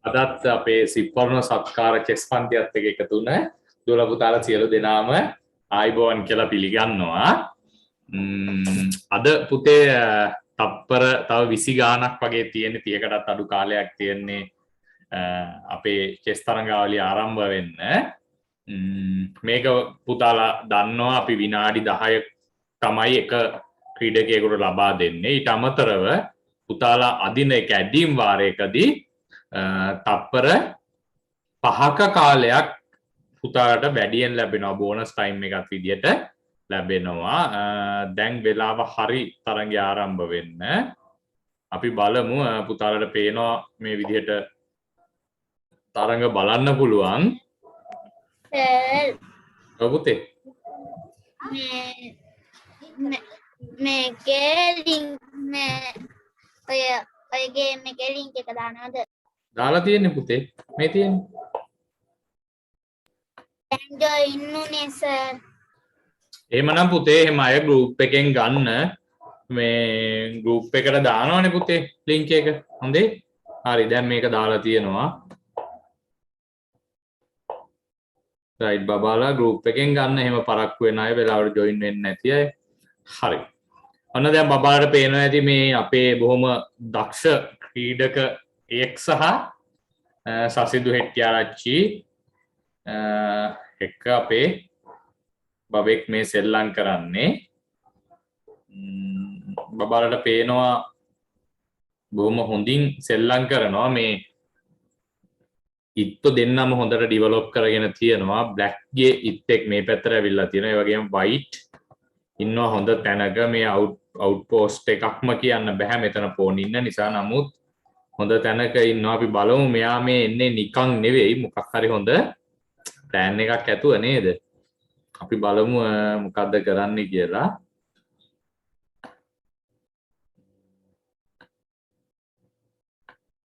අදත් අපේ සිප්පර්ණ සත්කාර චෙස් පන්තියත් එක එකතු වුණ දුවල පුතාලා සියලු දෙනාම ආයිබෝවන් කියලා පිළිගන්නවා. අද පුතේ තප්පර තව 20 ගාණක් වගේ තියෙන 30කටත් අඩු කාලයක් තියෙන්නේ අපේ චෙස් තරඟාවලිය ආරම්භ වෙන්න. මේක පුතාලා දන්නවා අපි විනාඩි 10ක් තමයි එක ක්‍රීඩකයෙකුට ලබා දෙන්නේ. ඊට අමතරව පුතාලා අදින එක ඇදීම් වාරයකදී තප්පර 5ක කාලයක් පුතාලට වැඩියෙන් ලැබෙනවා බෝනස් ටයිම් එකක් විදියට ලැබෙනවා. දැන් වෙලාව හරි තරඟය ආරම්භ වෙන්න. අපි බලමු පුතාලට පේනවා මේ විදියට තරඟ බලන්න පුළුවන්. ඔව් පුතේ. මේකේ ලින්ක් ඔය ගේම් එකේ ලින්ක් එක දානවද? දාලා තියෙන්නේ පුතේ. මේ තියෙන්නේ. දැන් ජොයින් උනේ සර්. එහෙමනම් පුතේ එහෙම අය ගෲප් එකෙන් ගන්න මේ ගෲප් එකට දානවනේ පුතේ ලින්ක් එක. හොඳේ. හරි දැන් මේක දාලා තියෙනවා. රයිට් බබාලා ගෲප් එකෙන් ගන්න. එහෙම පරක්කු වෙන අය වෙලාවට ජොයින් වෙන්නේ නැති අය. හරි. ඔන්න දැන් බබාලට පේනවා ඇති මේ අපේ බොහොම දක්ෂ ක්‍රීඩක එක් සහ සසිදු හෙට්ටිආරච්චි එක්ක අපේ බබෙක් මේ සෙල්ලම් කරන්නේ. බබාලට පේනවා බොහොම හොඳින් සෙල්ලම් කරනවා. මේ ඉත්තු දෙන්නම හොඳට ඩිවලොප් කරගෙන තියෙනවා. බ්ලැක් ගේ ඉත්තෙක් මේ පැත්තට ඇවිල්ලා තියෙනවා. ඒ වගේම වයිට් ඉන්නවා හොඳ තැනක. මේ අවුට්පෝස්ට් එකක්ම කියන්න බෑ මෙතන ෆෝන් ඉන්න නිසා. නමුත් හොඳ තැනක ඉන්නවා. අපි බලමු මෙයා මේ එන්නේ නිකන් නෙවෙයි මොකක් හරි හොඳ ප්ලෑන් එකක් ඇතුව නේද? අපි බලමු මොකද්ද කරන්න කියලා.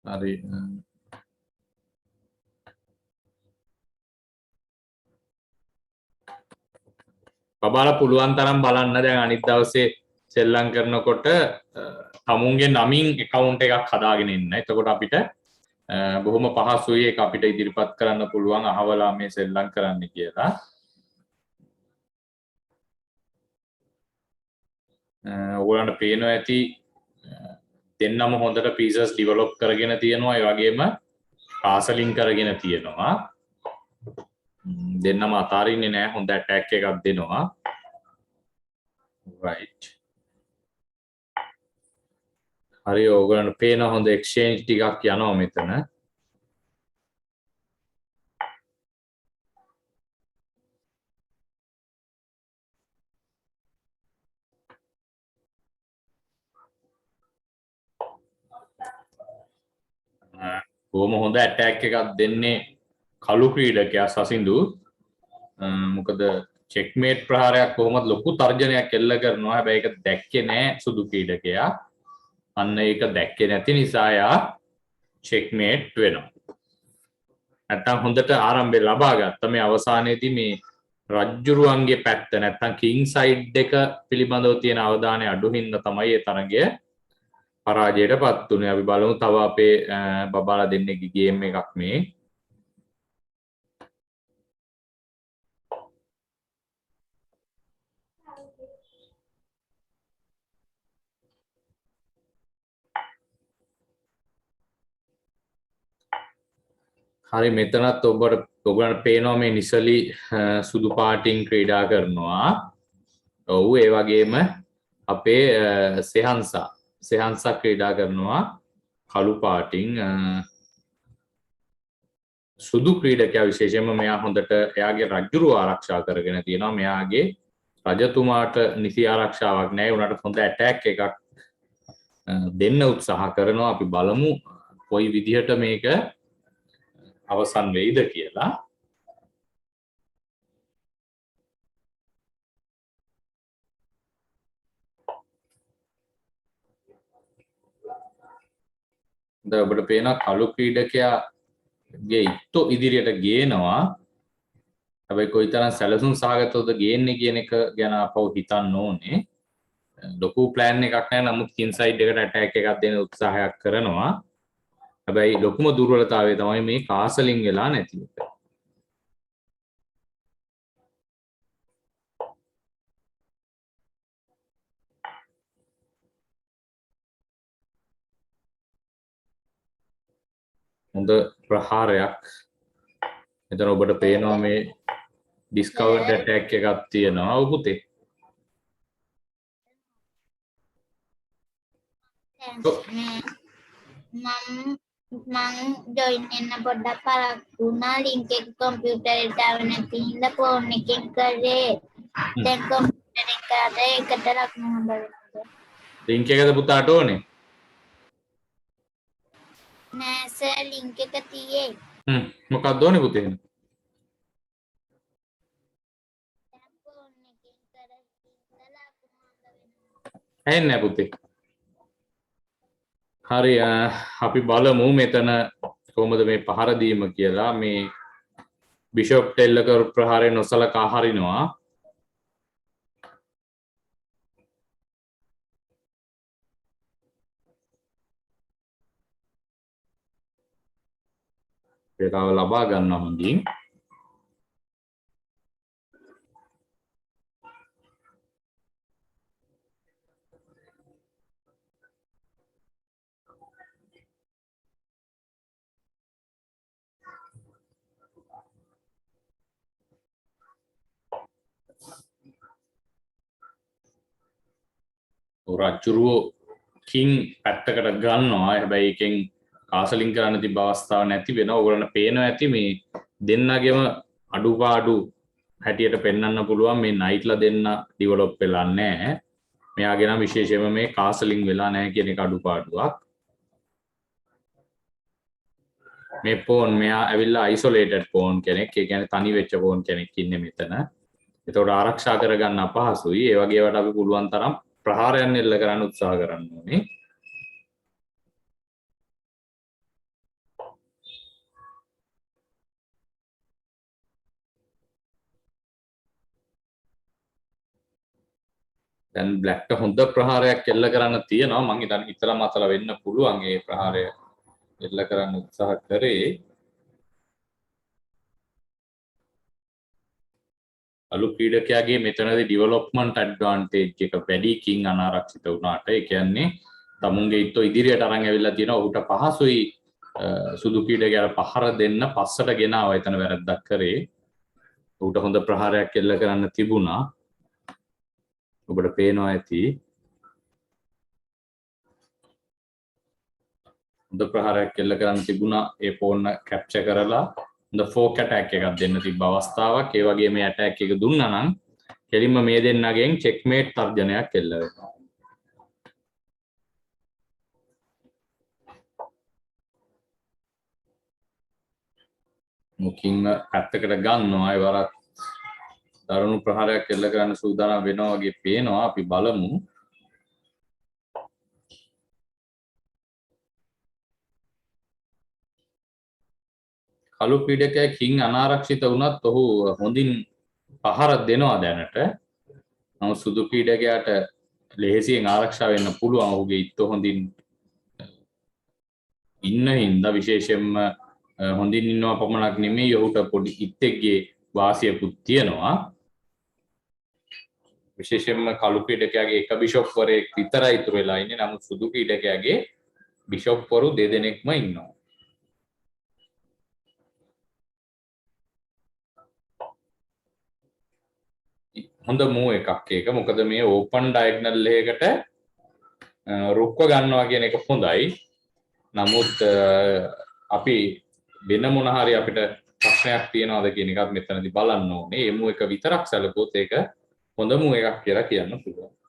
හරි. බබාලා පුළුවන් තරම් බලන්න දැන් අනිත් දවසේ සෙල්ලම් කරනකොට තමුන්ගේ නමින් account එකක් හදාගෙන ඉන්න. එතකොට අපිට බොහොම පහසුයි ඒක අපිට ඉදිරිපත් කරන්න පුළුවන් අහවලා මේ සෙල්ලම් කරන්න කියලා. ඔයගොල්ලන්ට පේනවා ඇති දෙන්නම හොඳට pieces develop කරගෙන තියෙනවා. ඒ වගේම පාසලින් කරගෙන තියෙනවා. දෙන්නම අතාරින්නේ නැහැ. හොඳ attack එකක් දෙනවා. right. හරි ඔයගොල්ලන්ට පේන හොඳ exchange ටිකක් යනවා මෙතන. බොහොම හොඳ ඇටැක් එකක් දෙන්නේ කළු ක්‍රීඩකයා සසිඳු. මොකද චෙක්මේට් ප්‍රහාරයක් කොහොමද ලොකු තර්ජනයක් එල්ල කරනවා. හැබැයි ඒක දැක්කේ නෑ සුදු ක්‍රීඩකයා. අන්න ඒක දැක්කේ නැති නිසා යා චෙක්මේට් වෙනවා. නැත්තම් හොඳට ආරම්භය ලබා ගත්තා. මේ අවසානයේදී මේ රජ්ජුරුවන්ගේ පැත්ත නැත්තම් කිං සයිඩ් එක පිළිබඳව තියෙන අවධානය අඩු හින්දා තමයි ඒ තරගය පරාජයටපත් උනේ. අපි බලමු තව අපේ බබාලා දෙන්නෙක්ගේ ගේම් එකක් මේ. හරි මෙතනත් ඔබට පේනවා මේ නිසලි සුදු පාටින් ක්‍රීඩා කරනවා. ඔව් ඒ වගේම අපේ සෙහන්සා ක්‍රීඩා කරනවා කළු පාටින්. සුදු ක්‍රීඩකයා විශේෂයෙන්ම මෙයා හොඳට එයාගේ රජුරුව ආරක්ෂා කරගෙන තියෙනවා. මෙයාගේ රජතුමාට නිසි ආරක්ෂාවක් නැහැ. උනාට හොඳ ඇටැක් එකක් දෙන්න උත්සාහ කරනවා. අපි බලමු කොයි විදිහට මේක අවසන් වෙයිද කියලා. දැන් ඔබට පේනවා කළු ක්‍රීඩකයාගේ ඉත්තු ඉදිරියට ගේනවා. හැබැයි කොයිතරම් සැලසුම් සහගතවද ගේන්නේ කියන එක ගැන අපව හිතන්න ඕනේ. ලොකු ප්ලෑන් එකක් නැහැ. නමුත් කින් සයිඩ් එකට ඇටැක් එකක් දෙන්න උත්සාහයක් කරනවා. හැබැයි ලොකුම දුර්වලතාවය තමයි මේ කාසලින් වෙලා නැති එක. හොඳ ප්‍රහාරයක්. එතන ඔබට පේනවා මේ ඩිස්කවර්ඩ් ඇටැක් එකක් තියෙනවා. ඔව් පුතේ. මං ජොයින් වෙන්න පොඩ්ඩක් පරක්කු වුණා ලින්ක් එක කම්පියුටරේට ආව නැති හින්දා ෆෝන් එකෙන් කරේ. දැන් කම්පියුටරෙන් කරලා ඒකට ලකුණු හොඳ වෙනවා. ලින්ක් එකද පුතාට ඕනේ? නෑ සර් ලින්ක් එක තියේ. මොකක්ද ඕනේ පුතේ? දැන් ෆෝන් එකෙන් කරලා ලකුණු හොඳ වෙනවා. ඇහෙන්නේ නැහැ පුතේ. හරි අපි බලමු මෙතන කොහොමද මේ පහර දීම කියලා. මේ බිෂොප් ටෙල්ල කර ප්‍රහාරය නොසලකා හරිනවා. වේලාව ලබා ගන්න හොඳින්. රජ්ජුරුවෝ කින් පැත්තකට ගන්නවා. හැබැයි එකෙන් කාසලින් කරන්න තිබ්බ අවස්ථාවක් නැති වෙනවා. ඔයගොල්ලන්ට පේනවා ඇති මේ දෙන්නගෙම අඩුපාඩු හැටියට පෙන්වන්න පුළුවන්. මේ නයිට්ලා දෙන්න ඩෙවලොප් වෙලා නැහැ. මෙයාගේ නම් විශේෂයෙන්ම මේ කාසලින් වෙලා නැහැ කියන එක අඩුපාඩුවක්. මේ ෆෝන් මෙයා ඇවිල්ලා අයිසොලේටඩ් ෆෝන් කෙනෙක්. ඒ කියන්නේ තනි වෙච්ච ෆෝන් කෙනෙක් ඉන්නේ මෙතන. ඒතකොට ආරක්ෂා කරගන්න අපහසුයි. ඒ වගේ ඒවාට අපි පුළුවන් තරම් ප්‍රහාරයන් එල්ල කරන්න උත්සාහ කරන්න ඕනේ. දැන් බ්ලැක්ට හොඳ ප්‍රහාරයක් එල්ල කරන්න තියෙනවා. මං හිතන්නේ හිතලා මතලා වෙන්න පුළුවන් ඒ ප්‍රහාරය එල්ල කරන්න උත්සාහ කරේ. අලු ක්‍රීඩකයාගේ මෙතනදී ඩෙවලොප්මන්ට් ඇඩ්වාන්ටේජ් එක වැඩි කින් අනාරක්ෂිත වුණාට. ඒ කියන්නේ තමුන්ගේ ඉත්තෝ ඉදිරියට අරන් ඇවිල්ලා තියෙනවා. ඔහුට පහසුයි සුදු ක්‍රීඩකයාට පහර දෙන්න පස්සට ගෙනාවා. එතන වැරද්දක් කරේ. ඔහුට හොඳ ප්‍රහාරයක් එල්ල කරන්න තිබුණා. ඔබට පේනවා ඇති. හොඳ ප්‍රහාරයක් එල්ල කරන්න තිබුණා. ඒ ෆෝන් කැප්චර් කරලා හොඳ ෆෝක් ඇටැක් එකක් දෙන්න තිබ්බ අවස්ථාවක්. ඒ වගේ මේ ඇටැක් එක දුන්නා නම් කෙලින්ම මේ දෙන්නගෙන් චෙක්මේට් තර්ජනයක් එල්ල වෙනවා. මුකින් පැත්තකට ගන්නවා. ඒ වරක් දරුණු ප්‍රහාරයක් එල්ල කරන්න සූදානම් වෙනවා වගේ පේනවා. අපි බලමු. කළු ක්‍රීඩකයා කින් අනාරක්ෂිත වුණත් ඔහු හොඳින් පහර දෙනවා දැනට. නමුත් සුදු ක්‍රීඩකයාට ලෙහෙසියෙන් ආරක්ෂා වෙන්න පුළුවන්. ඔහුගේ ඉත්ත හොඳින් ඉන්න හින්දා විශේෂයෙන්ම හොඳින් ඉන්නවා පමණක් නෙමෙයි ඔහුට පොඩි ඉත්තෙක්ගේ වාසියකුත් තියෙනවා. විශේෂයෙන්ම කළු ක්‍රීඩකයාගේ එක බිෂොප් වරයෙක් විතරයි ඉතුරු වෙලා ඉන්නේ. නමුත් සුදු ක්‍රීඩකයාගේ බිෂොප් වරු දෙදෙනෙක්ම ඉන්නවා. හොඳ මූව් එකක් ඒක. මොකද මේ ඕපන් ඩයගනල් එකකට රුක්ව ගන්නවා කියන එක හොඳයි. නමුත් අපි වෙන මොන හරි අපිට ප්‍රශ්නයක් තියනවාද කියන එකත් මෙතනදී බලන්න ඕනේ. මේ මූව් එක විතරක් සැලකුවොත් ඒක හොඳ මූව් එකක් කියලා කියන්න පුළුවන්.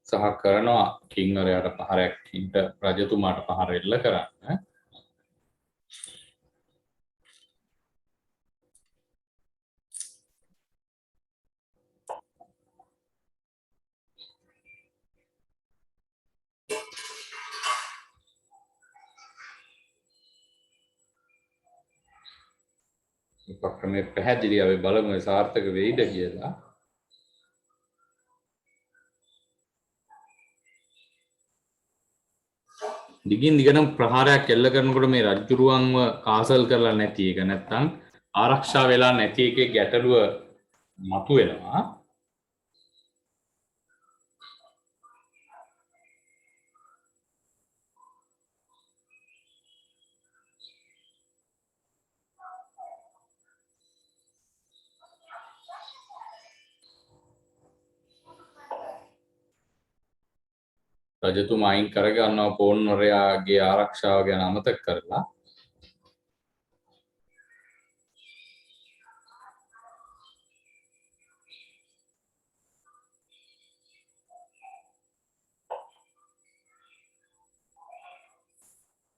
සහ කරනවා කිංවරයාට පහරයක් කින්ට රජතුමාට පහර එල්ල කරන්න. උපක්‍රමයේ පැහැදිලි අපි බලමු ඒ සාර්ථක වෙයිද කියලා. දිගින් දිගටම ප්‍රහාරයක් එල්ල කරනකොට මේ රජ්ජුරුවන්ව කාසල් කරලා නැති එක නැත්තම් ආරක්ෂා වෙලා නැති එකේ ගැටලුව මතුවෙනවා. රජතුමා අයින් කරගන්නවා පොන්නරයාගේ ආරක්ෂාව ගැන අමතක කරලා.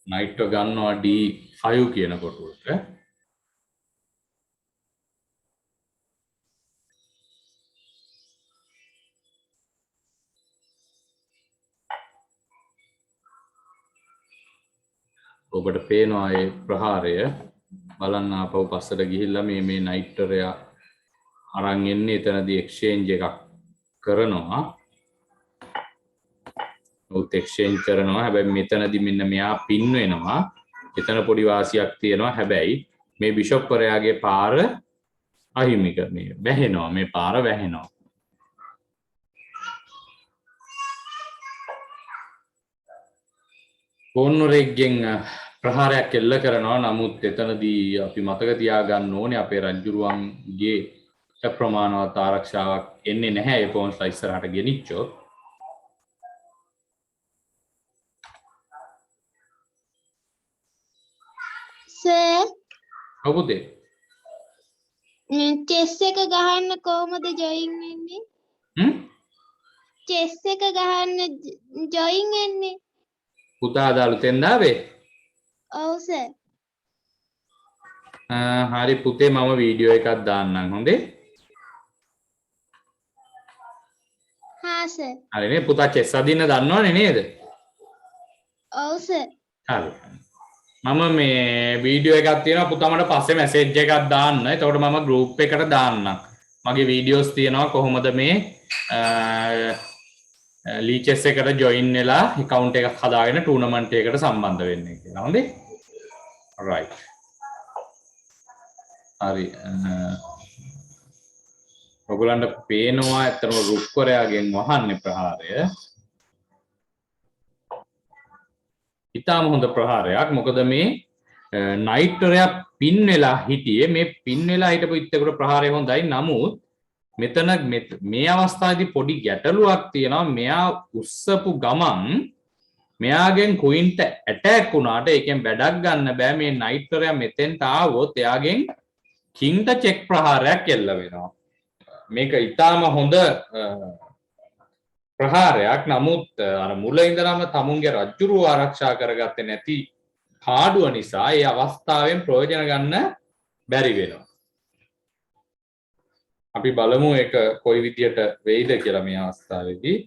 නයිට්ව ගන්නවා D5 කියන කොටුවට. ඔබට පේනවා ඒ ප්‍රහාරය බලන්න ආපහු පස්සට ගිහිල්ලා මේ නයිට්වරයා අරන් එන්නේ එතනදී එක්ස්චේන්ජ් එකක් කරනවා. උත් එක්ස්චේන්ජ් කරනවා. හැබැයි මෙතනදී මෙන්න මෙයා පින් වෙනවා. එතන පොඩි වාසියක් තියෙනවා. හැබැයි මේ බිෂොප්වරයාගේ පාර අහිමික මේ වැහෙනවා. මේ පාර වැහෙනවා. පොන්නරෙක්ගෙන් ප්‍රහාරයක් එල්ල කරනවා. නමුත් එතනදී අපි මතක තියාගන්න ඕනේ අපේ රජුරුවන්ගේ ප්‍රමාණවත් ආරක්ෂාවක් එන්නේ නැහැ ඒ පොන්ස්ලා ඉස්සරහට ගෙනිච්චොත්. සර් ඔබුදේ චෙස් එක ගහන්න කොහොමද ජොයින් වෙන්නේ? චෙස් එක ගහන්න ජොයින් වෙන්නේ? පුතා දාලුතෙන් දාවේ? ඔව් සර්. හරි පුතේ මම වීඩියෝ එකක් දාන්නම් හොඳේ. හා සර්. හරිනේ පුතා චෙස් අදින්න දන්නවනේ නේද? ඔව් සර්. හරි. මම මේ වීඩියෝ එකක් තියෙනවා පුතා මට පස්සේ මැසේජ් එකක් දාන්න. එතකොට මම ගෲප් එකට දාන්නම්. මගේ වීඩියෝස් තියෙනවා කොහොමද මේ ලීචෙස් එකට ජොයින් වෙලා account එකක් හදාගෙන ටූර්නමන්ට් එකකට සම්බන්ධ වෙන්නේ කියලා. හොඳේ? right. හරි. ඔයගොල්ලන්ට පේනවා ඇත්තම රුක්වරයාගෙන් වහන්නේ ප්‍රහාරය. ඉතාම හොඳ ප්‍රහාරයක්. මොකද මේ නයිට්වරයා පින් වෙලා හිටියේ. මේ පින් වෙලා හිටපු ඉත්තේකට ප්‍රහාරය හොඳයි. නමුත් මෙතන මේ අවස්ථාවේදී පොඩි ගැටලුවක් තියෙනවා. මෙයා උස්සපු ගමන් මෙයාගෙන් ක්වීන්ට ඇටැක් වුණාට ඒකෙන් වැඩක් ගන්න බෑ. මේ නයිට්වරයා මෙතෙන්ට ආවොත් එයාගෙන් කින්ට චෙක් ප්‍රහාරයක් එල්ල වෙනවා. මේක ඉතාම හොඳ ප්‍රහාරයක්. නමුත් අර මුල ඉඳලම තමුන්ගේ රජුරුව ආරක්ෂා කරගත්තේ නැති පාඩුව නිසා ඒ අවස්ථාවෙන් ප්‍රයෝජන ගන්න බැරි වෙනවා. අපි බලමු ඒක කොයි විදියට වෙයිද කියලා මේ අවස්ථාවේදී.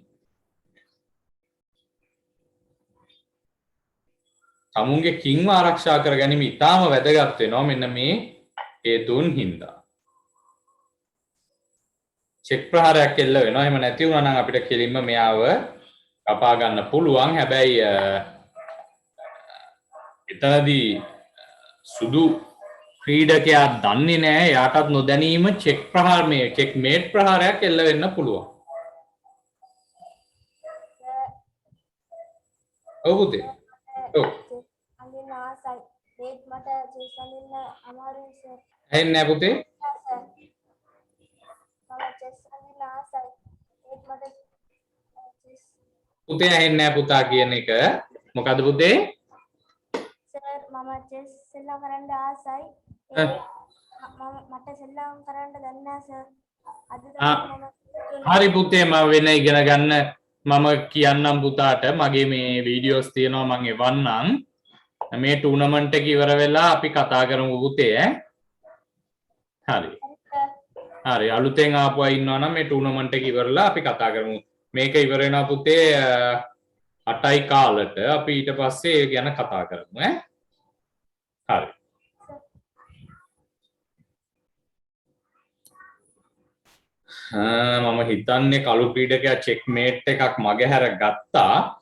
තමුන්ගේ කිංව ආරක්ෂා කර ගැනීම ඉතාම වැදගත් වෙනවා මෙන්න මේ හේතුන් හින්දා. චෙක් ප්‍රහාරයක් එල්ල වෙනවා. එහෙම නැති වුණා නම් අපිට කෙලින්ම මෙයාව කපා ගන්න පුළුවන්. හැබැයි එතනදී සුදු ක්‍රීඩකයා දන්නේ නැහැ. එයාටත් නොදැනීම චෙක් ප්‍රහාර මේ චෙක් මේට් ප්‍රහාරයක් එල්ල වෙන්න පුළුවන්. ඔව් පුතේ. ඔව්. අඳින්න ආසයි. ඒත් මට චෙස් අඳින්න අමාරුයි සර්. ඇහෙන්නේ නැහැ පුතේ? මම චෙස් අඳින්න ආසයි. ඒත් මට චෙස් පුතේ ඇහෙන්නේ නැහැ පුතා කියන එක. මොකද පුතේ? සර් මම චෙස් සෙල්ලම් කරන්න ආසයි. මට සෙල්ලම් කරන්න දන්නේ නැහැ සර්. අද තමයි මම හරි පුතේ මම වෙන ඉගෙන ගන්න මම කියන්නම් පුතාට මගේ මේ වීඩියෝස් තියෙනවා මම එවන්නම්. මේ ටූර්නමන්ට් එක ඉවර වෙලා අපි කතා කරමු පුතේ ඈ. හරි. හරි අලුතෙන් ආපු අය ඉන්නවා නම් මේ ටූර්නමන්ට් එක ඉවරලා අපි කතා කරමු. මේක ඉවර වෙනවා පුතේ 8යි කාලට. අපි ඊට පස්සේ ඒ ගැන කතා කරමු ඈ. හරි. මම හිතන්නේ කළු ක්‍රීඩකයා චෙක්මේට් එකක් මගහැර ගත්තා.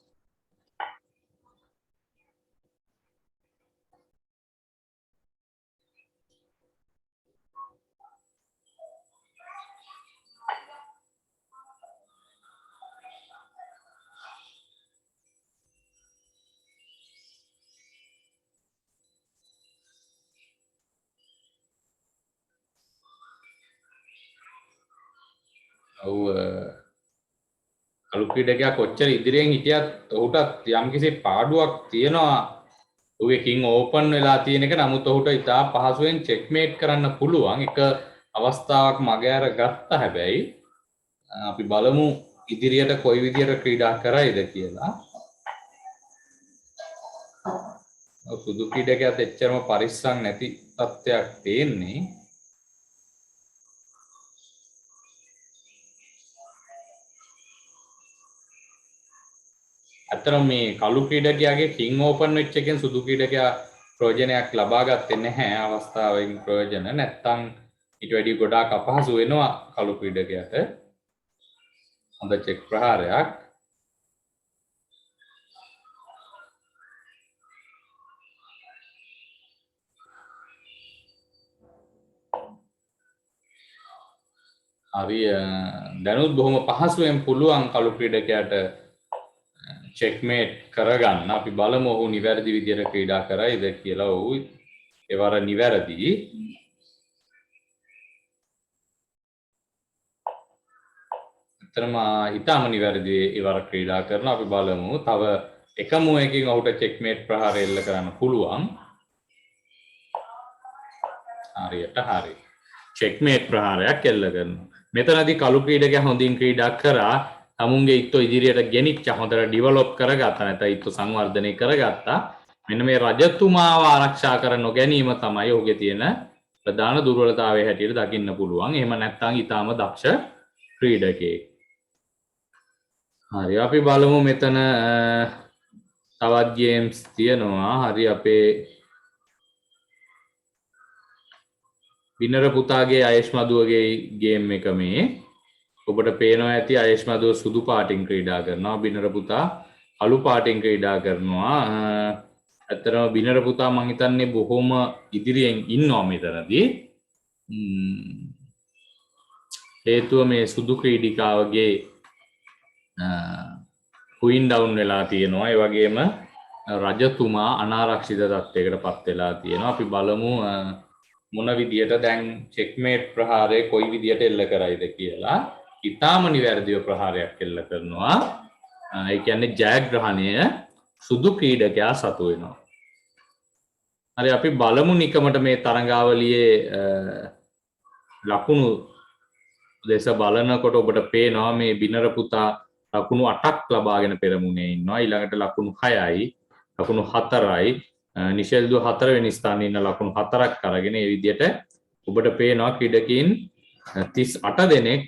ඔව් කළු ක්‍රීඩකයා කොච්චර ඉදිරියෙන් හිටියත් ඔහුටත් යම්කිසි පාඩුවක් තියෙනවා. ඔහුගේ කිං ඕපන් වෙලා තියෙන එක. නමුත් ඔහුට ඉතා පහසුවෙන් චෙක්මේට් කරන්න පුළුවන්. එක අවස්ථාවක් මගහැර ගත්තා. හැබැයි අපි බලමු ඉදිරියට කොයි විදියට ක්‍රීඩා කරයිද කියලා. සුදු ක්‍රීඩකයාත් එච්චරම පරිස්සම් නැති තත්ත්වයක් තියෙන්නේ. අතරම මේ කළු ක්‍රීඩකයාගේ කිං ඕපන් වෙච්ච එකෙන් සුදු ක්‍රීඩකයා ප්‍රයෝජනයක් ලබා ගත්තේ නැහැ. අවස්ථාවෙන් ප්‍රයෝජන නැත්තම් ඊට වැඩි ගොඩාක් අපහසු වෙනවා කළු ක්‍රීඩකයාට. හොඳ චෙක් ප්‍රහාරයක්. හරි දැනුත් බොහොම පහසුවෙන් පුළුවන් කළු ක්‍රීඩකයාට චෙක්මේට් කරගන්න. අපි බලමු ඔහු නිවැරදි විදියට ක්‍රීඩා කරයිද කියලා. ඔහු ඒවර නිවැරදි. අතරම ඊටම නිවැරදි ඒවර ක්‍රීඩා කරනවා. අපි බලමු තව එක මුවකින් ඔහුට චෙක්මේට් ප්‍රහාරය එල්ල කරන්න පුළුවන්. හරියට හරි. චෙක්මේට් ප්‍රහාරයක් එල්ල කරනවා. මෙතනදී කළු ක්‍රීඩකයා හොඳින් ක්‍රීඩා කරා. තමුන්ගේ ඉත්තෝ ඉදිරියට ගෙනිච්ච හොඳට ඩිවලොප් කරගත්තා. නැත්නම් ඉත්තෝ සංවර්ධනය කරගත්තා. මෙන්න මේ රජතුමාව ආරක්ෂා කර නොගැනීම තමයි ඔහුගේ තියෙන ප්‍රධාන දුර්වලතාවය හැටියට දකින්න පුළුවන්. එහෙම නැත්නම් ඊටාම දක්ෂ ක්‍රීඩකයෙක්. හරි අපි බලමු මෙතන තවත් ගේම්ස් තියෙනවා. හරි අපේ බිනර පුතාගේ අයෂ් මදුවගේ ගේම් එක මේ. ඔබට පේනවා ඇති අයෂ් මදුව සුදු පාටින් ක්‍රීඩා කරනවා. බිනර පුතා අලු පාටින් ක්‍රීඩා කරනවා. ඇත්තටම බිනර පුතා මං හිතන්නේ බොහොම ඉදිරියෙන් ඉන්නවා මෙතනදී. හේතුව මේ සුදු ක්‍රීඩිකාවගේ ක්වීන් ඩවුන් වෙලා තියෙනවා. ඒ වගේම රජතුමා අනාරක්ෂිත තත්ත්වයකට පත් වෙලා තියෙනවා. අපි බලමු මොන විදියට දැන් චෙක්මේට් ප්‍රහාරය කොයි විදියට එල්ල කරයිද කියලා. ඉතාම නිවැරදිව ප්‍රහාරයක් එල්ල කරනවා. ඒ කියන්නේ ජයග්‍රහණය සුදු ක්‍රීඩකයා සතු වෙනවා. හරි අපි බලමු නිකමට මේ තරඟාවලියේ ලකුණු දෙස බලනකොට ඔබට පේනවා මේ බිනර පුතා ලකුණු 8ක් ලබාගෙන පෙරමුණේ ඉන්නවා. ඊළඟට ලකුණු 6යි, ලකුණු 4යි, නිෂෙල් දුව 4 වෙනි ස්ථානයේ ඉන්න ලකුණු 4ක් අරගෙන මේ විදිහට ඔබට පේනවා ක්‍රීඩකයන් 38 දෙනෙක්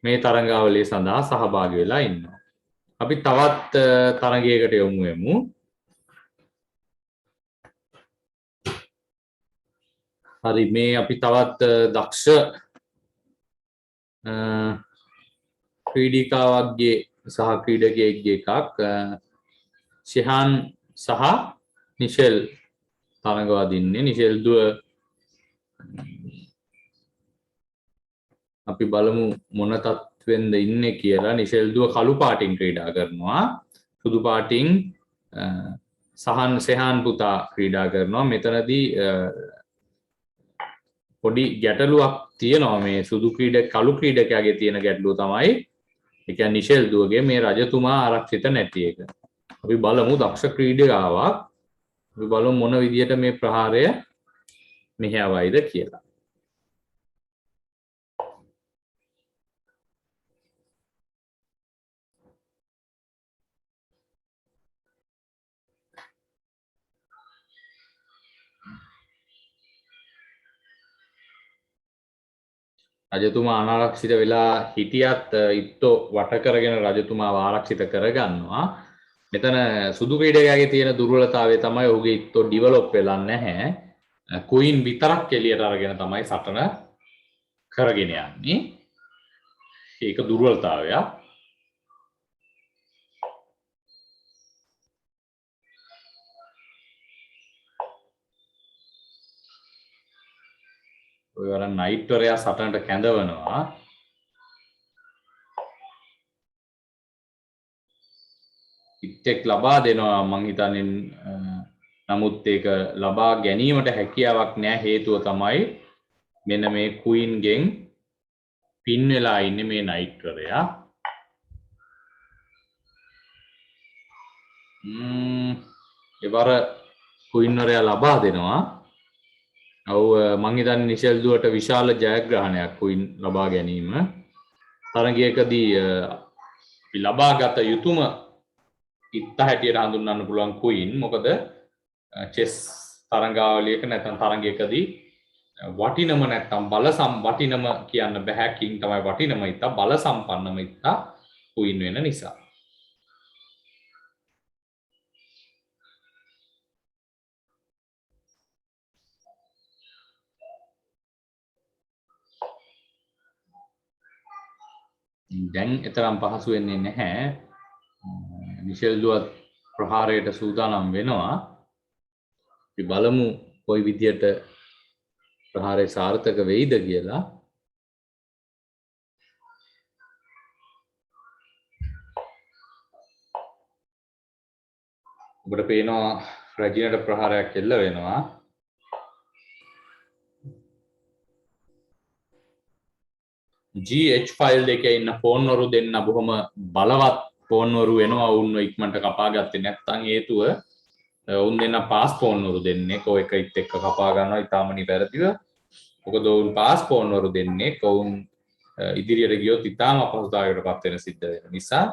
මේ තරඟාවලිය සඳහා සහභාගී වෙලා ඉන්නවා. අපි තවත් තරගයකට යමු වෙමු. හරි මේ අපි තවත් දක්ෂ ක්‍රීඩිකාවක්ගේ සහ ක්‍රීඩකයෙක්ගේ එකක් ශිහාන් සහ නිෂෙල් තරඟවදින්නේ. නිෂෙල් දුව අපි බලමු මොන තත්ත්වෙන්ද ඉන්නේ කියලා. නිෂෙල් දුව කළු පාටින් ක්‍රීඩා කරනවා. සුදු පාටින් සෙහාන් පුතා ක්‍රීඩා කරනවා. මෙතනදී පොඩි ගැටලුවක් තියෙනවා. මේ සුදු කළු ක්‍රීඩකයාගේ තියෙන ගැටලුව තමයි ඒ කියන්නේ නිෂෙල් දුවගේ මේ රජතුමා ආරක්ෂිත නැති එක. අපි බලමු දක්ෂ ක්‍රීඩකාවක්. අපි බලමු මොන විදියට මේ ප්‍රහාරය මෙහෙයවයිද කියලා. රජතුමා අනාරක්ෂිත වෙලා හිටියත් ඉත්තෝ වට කරගෙන රජතුමාව ආරක්ෂිත කරගන්නවා. මෙතන සුදු ක්‍රීඩකයාගේ තියෙන දුර්වලතාවය තමයි ඔහුගේ ඉත්තෝ ඩිවලොප් වෙලා නැහැ. ක්වීන් විතරක් එළියට අරගෙන තමයි සටන කරගෙන යන්නේ. ඒක දුර්වලතාවයක්. ඔය වර නයිට් වරයා සටනට කැඳවනවා. ඉක්ටෙක් ලබා දෙනවා මං හිතන්නේ නමුත් ඒක ලබා ගැනීමට හැකියාවක් නැහැ හේතුව තමයි මෙන්න මේ ක්වීන් ගෙන් පින් වෙලා ඉන්නේ මේ නයිට් වරයා. එවර ක්වීන් වරයා ලබා දෙනවා. ඔව් මං හිතන්නේ නිෂෙල් දුවට විශාල ජයග්‍රහණයක් ක්වීන් ලබා ගැනීම. තරගයකදී අපි ලබාගත යුතුම ඉත්ත හැටියට හඳුන්වන්න පුළුවන් ක්වීන්. මොකද චෙස් තරඟාවලියක නැත්නම් තරගයකදී වටිනම නැත්නම් වටිනම කියන්න බෑ. කිං තමයි වටිනම ඉත්ත, බල සම්පන්නම ඉත්ත ක්වීන් වෙන නිසා. දැන් එතරම් පහසු වෙන්නේ නැහැ. නිෂෙල් දුවත් ප්‍රහාරයට සූදානම් වෙනවා. අපි බලමු කොයි විදියට ප්‍රහාරය සාර්ථක වෙයිද කියලා. ඔබට පේනවා රැජිනට ප්‍රහාරයක් එල්ල වෙනවා. GH5 එකේ ඉන්න පෝන්වරු දෙන්න බොහොම බලවත් පෝන්වරු වෙනවා. වුන්ව ඉක්මනට කපා ගත්තේ නැත්නම් හේතුව උන් දෙන්න පාස් පෝන්වරු දෙන්නේ කො එකයිත් එක්ක කපා ගන්නවා ඊටාම නිවැරදිව. මොකද උන් පාස් පෝන්වරු දෙන්නේ කොවුන් ඉදිරියට ගියොත් ඊටාම අපහසුතාවයකටපත් වෙන සිද්ධ වෙන නිසා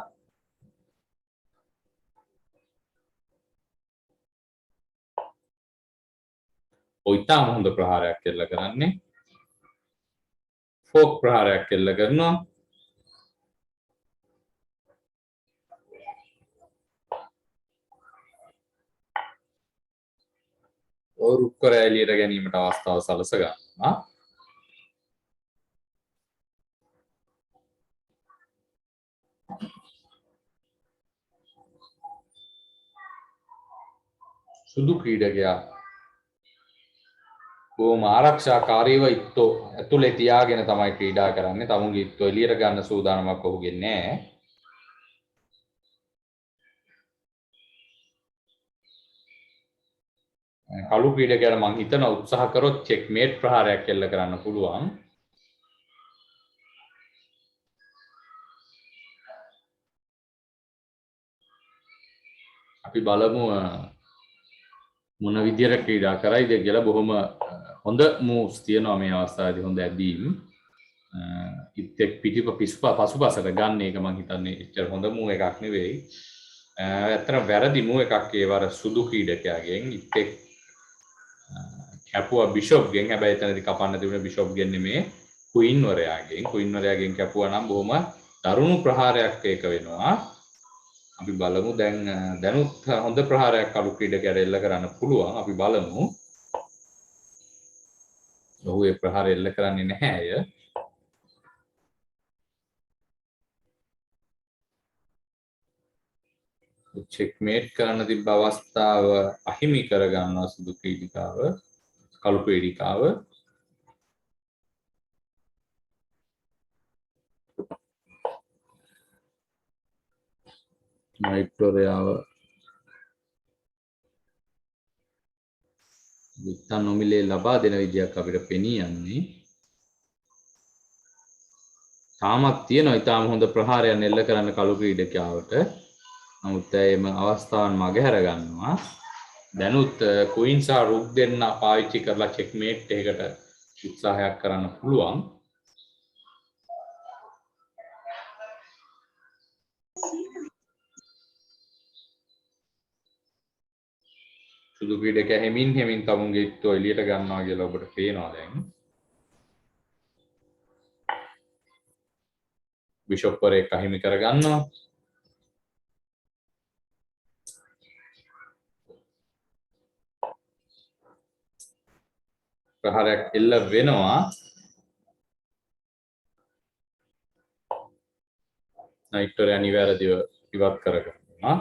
ඔය ඊටාම හොඳ ප්‍රහාරයක් කෙල්ල කරන්නේ. ෆෝක් ප්‍රහාරයක් කෙල්ල කරනවා. රුක්කර එළියට ගැනීමට අවස්ථාව සලස ගන්නවා. සුදු ක්‍රීඩකයා බොහොම ආරක්ෂාකාරීව ඉත්තෝ ඇතුලේ තියාගෙන තමයි ක්‍රීඩා කරන්නේ. තමුන්ගේ ඉත්තෝ එළියට ගන්න සූදානමක් ඔහුගේ නැහැ. කළු ක්‍රීඩකයාට මං හිතන උත්සාහ කරොත් චෙක්මේට් ප්‍රහාරයක් එල්ල කරන්න පුළුවන්. අපි බලමු මොන විදියට ක්‍රීඩා කරයිද කියලා. බොහොම හොඳ මූව්ස් තියෙනවා මේ අවස්ථාවේදී. හොඳ ඇදීම්. ඉත්තෙක් පසුපසට ගන්න එක මං හිතන්නේ එච්චර හොඳ මූව් එකක් නෙවෙයි. ඇත්තටම වැරදි මූව් එකක් ඒ වර සුදු ක්‍රීඩකයාගෙන්. ඉත්තෙක් කැපුවා බිෂොප් ගෙන්. හැබැයි එතනදී කපන්න තිබුණේ බිෂොප් ගෙන් නෙමේ ක්වීන් වරයාගෙන්. ක්වීන් වරයාගෙන් කැපුවා නම් බොහොම දරුණු ප්‍රහාරයක් ඒක වෙනවා. අපි බලමු දැනුත් හොඳ ප්‍රහාරයක් කළු ක්‍රීඩකයාට එල්ල කරන්න පුළුවන්. අපි බලමු. ඔහු ඒ ප්‍රහාරය එල්ල කරන්නේ නැහැ අය. චෙක්මේට් කරන්න තිබ්බ අවස්ථාව අහිමි කර ගන්නවා සුදු ක්‍රීඩිකාව. කළු ක්‍රීඩිකාව. නයිට්වරයාව විත්තන් නොමිලේ ලබා දෙන විදියක් අපිට පෙනී යන්නේ. තාමත් තියෙනවා ඊටාම හොඳ ප්‍රහාරයක් එල්ල කරන්න කළු ක්‍රීඩකයාවට. නමුත් එම අවස්ථාවන් මගහැර ගන්නවා. දැනුත් ක්වීන් සහ රුක් දෙන්න පාවිච්චි කරලා චෙක්මේට් එකකට උත්සාහයක් කරන්න පුළුවන්. සුදු ක්‍රීඩකයා හෙමින් තමුන්ගේ ඉත්තෝ එළියට ගන්නවා කියලා ඔබට පේනවා දැන්. බිෂොප් වරේක අහිමි කර ගන්නවා. ප්‍රහාරයක් එල්ල වෙනවා. නයිට්ටරයා නිවැරදිව ඉවත් කරගන්නවා.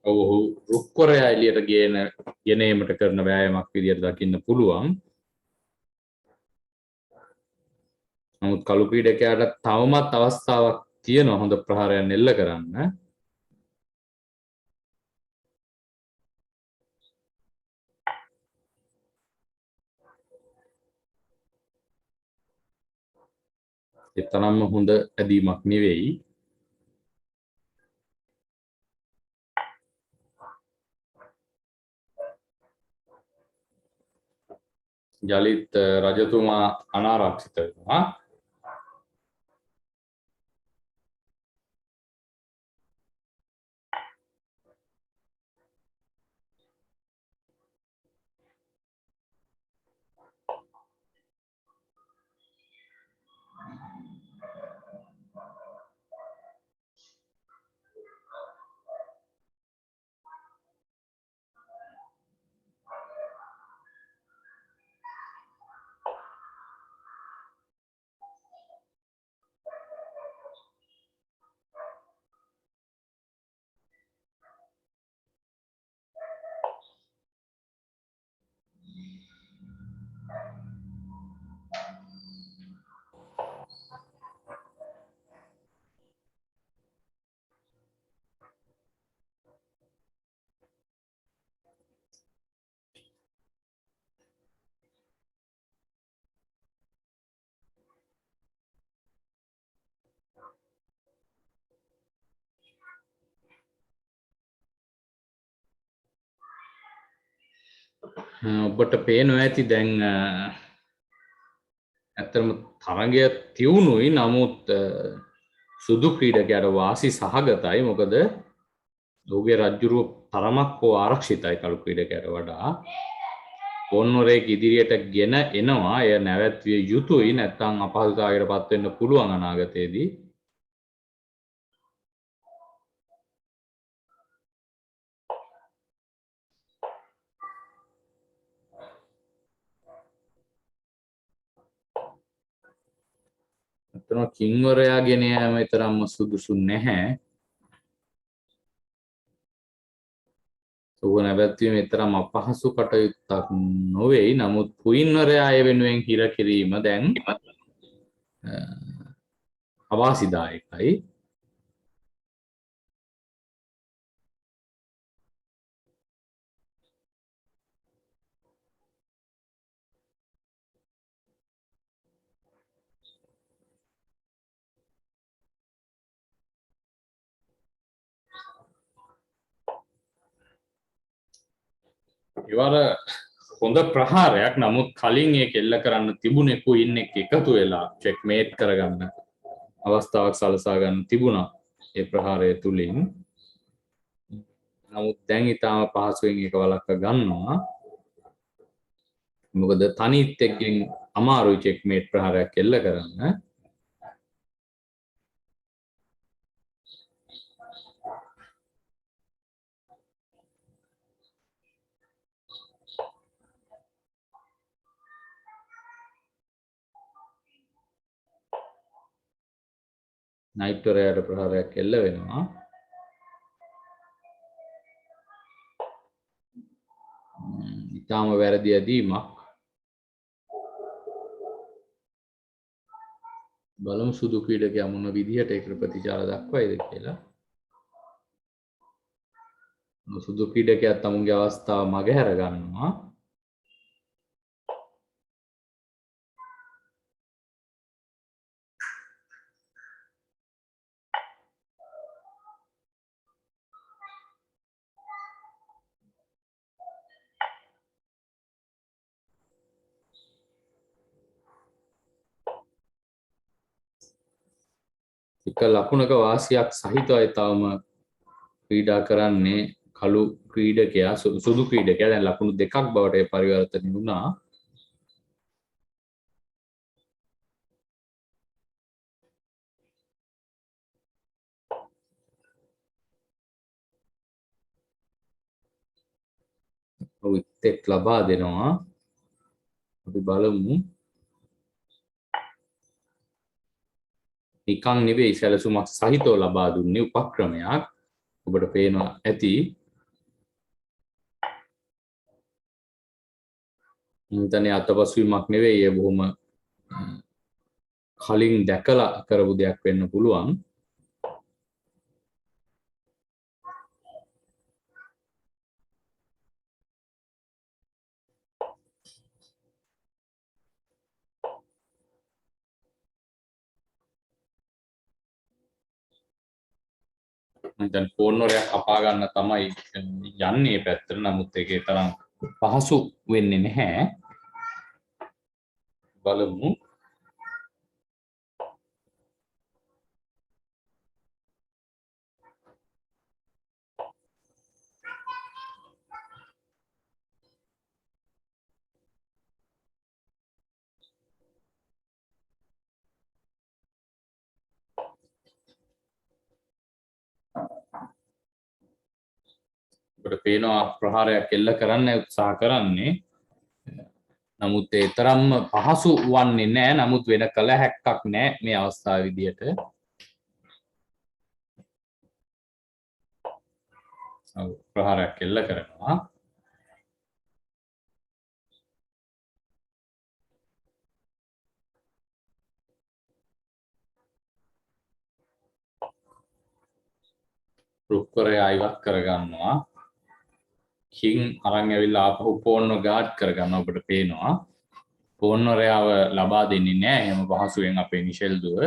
ඔහු රුක්කොරයා එළියට ගෙන ඒමට කරන වෑයමක් විදියට දකින්න පුළුවන්. නමුත් කළු ක්‍රීඩකයාට තවමත් අවස්ථාවක් තියෙනවා හොඳ ප්‍රහාරයක් එල්ල කරන්න. ඒ තරම්ම හොඳ ඇදීමක් නෙවෙයි. යලිත් රජතුමා අනාරක්ෂිත වෙනවා. ඔබට පේනවා ඇති දැන් ඇත්තටම තරගය තියුණුයි. නමුත් සුදු ක්‍රීඩකයාට වාසි සහගතයි. මොකද ඔහුගේ රජ්ජුරුව තරමක් හෝ ආරක්ෂිතයි කළු ක්‍රීඩකයාට වඩා. පොන්වරේක ඉදිරියට ගෙන එනවා. එය නැවැත්විය යුතුයි. නැත්නම් අපහසුතාවයකට පත් වෙන්න පුළුවන් අනාගතයේදී. ඇත්තටම කිංවරයා ගෙන යෑම තරම්ම සුදුසු නැහැ. ඔහු නැවැත්වීම තරම් අපහසු කටයුත්තක් නොවේයි. නමුත් කුයින්වරයා ඒ වෙනුවෙන් හිර කිරීම දැන් අවාසිදායකයි. ඉවර හොඳ ප්‍රහාරයක්. නමුත් කලින් ඒක එල්ල කරන්න තිබුණේ කුයින් එක්ක එකතු වෙලා චෙක් මේට් කරගන්න අවස්ථාවක් සලසා ගන්න තිබුණා ඒ ප්‍රහාරය තුලින්. නමුත් දැන් ඊටම පහසුවෙන් ඒක වළක්ව ගන්නවා. මොකද තනිත් එක්කින් අමාරුයි චෙක් මේට් ප්‍රහාරයක් එල්ල කරන්න. නයිට්වරයාට ප්‍රහාරයක් එල්ල වෙනවා. ඊටම වැරදි ඇදීමක්. බලමු සුදු ක්‍රීඩකයා මොන විදිහට ඒකට ප්‍රතිචාර දක්වයිද කියලා. සුදු ක්‍රීඩකයා තමුන්ගේ අවස්ථාව මගහැර ගන්නවා. එක ලකුණක වාසියක් සහිතවයි තවම ක්‍රීඩා කරන්නේ කළු ක්‍රීඩකයා. සුදු ක්‍රීඩකයා දැන් ලකුණු දෙකක් බවට පරිවර්තනය වුණා. විකට් ලබා දෙනවා. අපි බලමු නිකන් නෙවෙයි සැලසුමක් සහිතව ලබා දුන්නේ උපක්‍රමයක් ඔබට පේනවා ඇති ඉන්ටර්නෙට් අතපසුවීමක් නෙවෙයි ඒ බොහොම කලින් දැකලා කරපු දෙයක් වෙන්න පුළුවන් දැන් ෆෝන් වරයක් කපා ගන්න තමයි යන්නේ පැත්තට නමුත් ඒකේ තරම් පහසු වෙන්නේ නැහැ බලමු ඔබට පේනවා ප්‍රහාරයක් එල්ල කරන්න උත්සාහ කරන්නේ නමුත් ඒ තරම්ම පහසු වන්නේ නැහැ නමුත් වෙන කල හැක්කක් නැහැ මේ අවස්ථාව විදියට ප්‍රහාරයක් එල්ල කරනවා රුක්කරයා ඉවත් කරගන්නවා කින් අරන් ඇවිල්ලා ආපහු පෝන්ව ගාඩ් කරගන්න ඔබට පේනවා පෝන්වරයාව ලබා දෙන්නේ නැහැ එහෙම පහසුවෙන් අපේ මිෂෙල් දුව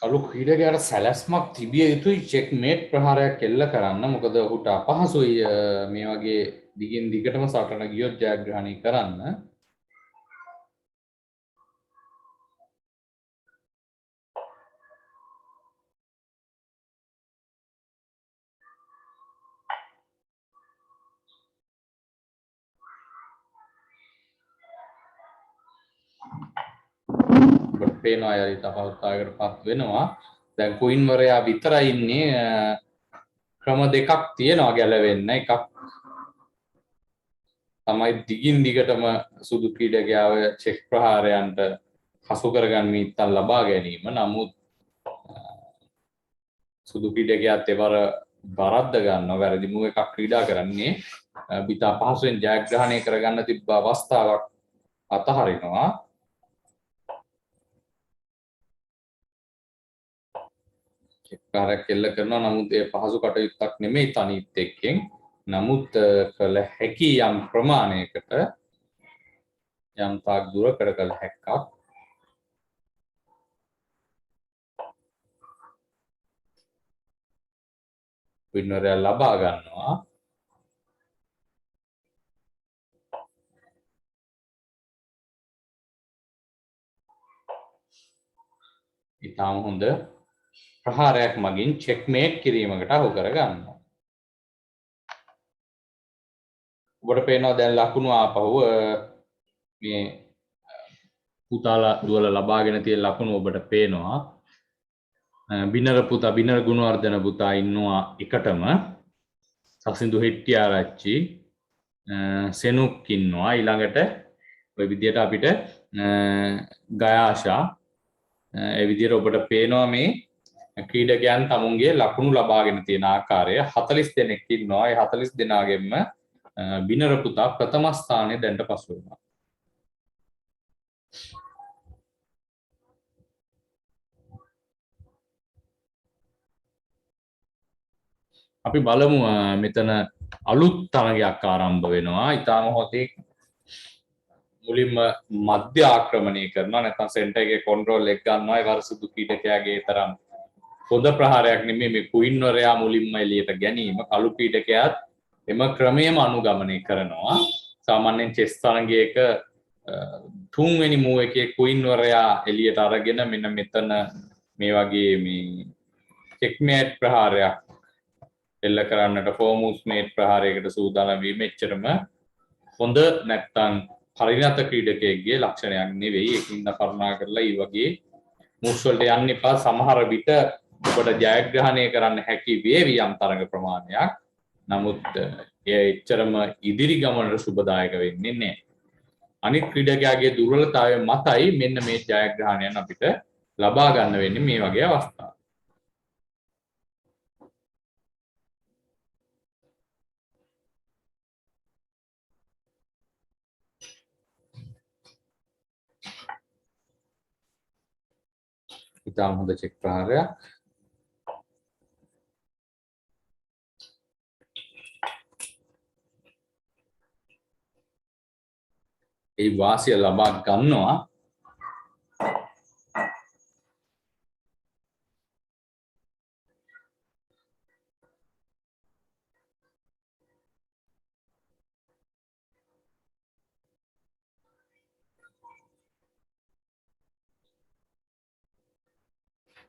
කළු ක්‍රීඩකයාට සැලැස්මක් තිබිය යුතුයි චෙක් මේට් ප්‍රහාරයක් එල්ල කරන්න මොකද ඔහුට අපහසුයි මේ වගේ දිගින් දිගටම සටන ගියොත් ජයග්‍රහණය කරන්න ඔබට පේනවා අය තපවුතාවකට පත් වෙනවා දැන් කුයින් වරයා විතරයි ඉන්නේ ක්‍රම දෙකක් තියෙනවා ගැලවෙන්න එකක් තමයි දිගින් දිගටම සුදු ක්‍රීඩකයාව චෙක් ප්‍රහාරයන්ට හසු කරගන්න ඉත්තන් ලබා ගැනීම නමුත් සුදු ක්‍රීඩකයාත් එවර වරද්ද ගන්නවා වැරදි මූව එකක් ක්‍රීඩා කරන්නේ බිතා පහසුවෙන් ජයග්‍රහණය කරගන්න තිබ්බ අවස්ථාවක් අතහරිනවා චෙක්කාරයක් එල්ල කරනවා නමුත් ඒ පහසු කටයුත්තක් නෙමෙයි තනිත් එක්කෙන් නමුත් කළ හැකි යම් ප්‍රමාණයකට යම් තාක් දුරකට කළ හැක්කක් වින්නරය ලබා ගන්නවා ඉතාම හොඳ ප්‍රහාරයක් මගින් චෙක්මේට් කිරීමකට අහු කරගන්නවා ඔබට පේනවා දැන් ලකුණු ආපහු මේ පුතාලා දුවලා ලබාගෙන තියෙන ලකුණු ඔබට පේනවා බිනර පුතා බිනර ගුණවර්ධන පුතා ඉන්නවා එකටම සසින්දු හෙට්ටිආරච්චි සෙනුක් ඉන්නවා ඊළඟට ඔය විදියට අපිට ගයාෂා ඒ විදියට ඔබට පේනවා මේ ක්‍රීඩකයන් තමුන්ගේ ලකුණු ලබාගෙන තියෙන ආකාරය 40 දෙනෙක් ඉන්නවා ඒ 40 දෙනාගෙන්ම බිනර පුතා ප්‍රථම ස්ථානයේ දැන්ට පසු වෙනවා අපි බලමු මෙතන අලුත් තරගයක් ආරම්භ වෙනවා ඊටාම හොතේ මුලින්ම මධ්‍ය ආක්‍රමණය කරනවා නැත්නම් සෙන්ටර් එකේ කන්ට්‍රෝල් එක ගන්නවා ඒ වර සුදු ක්‍රීඩකයාගේ තරම් හොඳ ප්‍රහාරයක් නෙමෙයි මේ කුයින් වරයා මුලින්ම එළියට ගැනීම කළු ක්‍රීඩකයාත් එම ක්‍රමයේම අනුගමනය කරනවා සාමාන්‍යයෙන් චෙස් තරගයක තුන්වෙනි මූව් එකේ කුයින් වරයා එළියට අරගෙන මෙන්න මෙතන මේ වගේ මේ චෙක්මේට් ප්‍රහාරයක් එල්ල කරන්නට ෆෝමූස් මේට් ප්‍රහාරයකට සූදානම් වීම එච්චරම හොඳ නැත්තම් පරිණත ක්‍රීඩකයෙක්ගේ ලක්ෂණයක් නෙවෙයි. ඒකින්ද කරුණා කරලා මේ වගේ මූව්ස් වලට යන්න එපා. සමහර විට ඔබට ජයග්‍රහණය කරන්න හැකි වේවි යම් තරඟ ප්‍රමාණයක්. නමුත් එය එච්චරම ඉදිරි ගමනට සුබදායක වෙන්නේ නැහැ. අනිත් ක්‍රීඩකයාගේ දුර්වලතාවය මතයි මෙන්න මේ ජයග්‍රහණයන් අපිට ලබා ගන්න වෙන්නේ මේ වගේ අවස්ථා. ඉතාම හොඳ චෙක් ප්‍රහාරයක්. ඒ වාසිය ලබා ගන්නවා.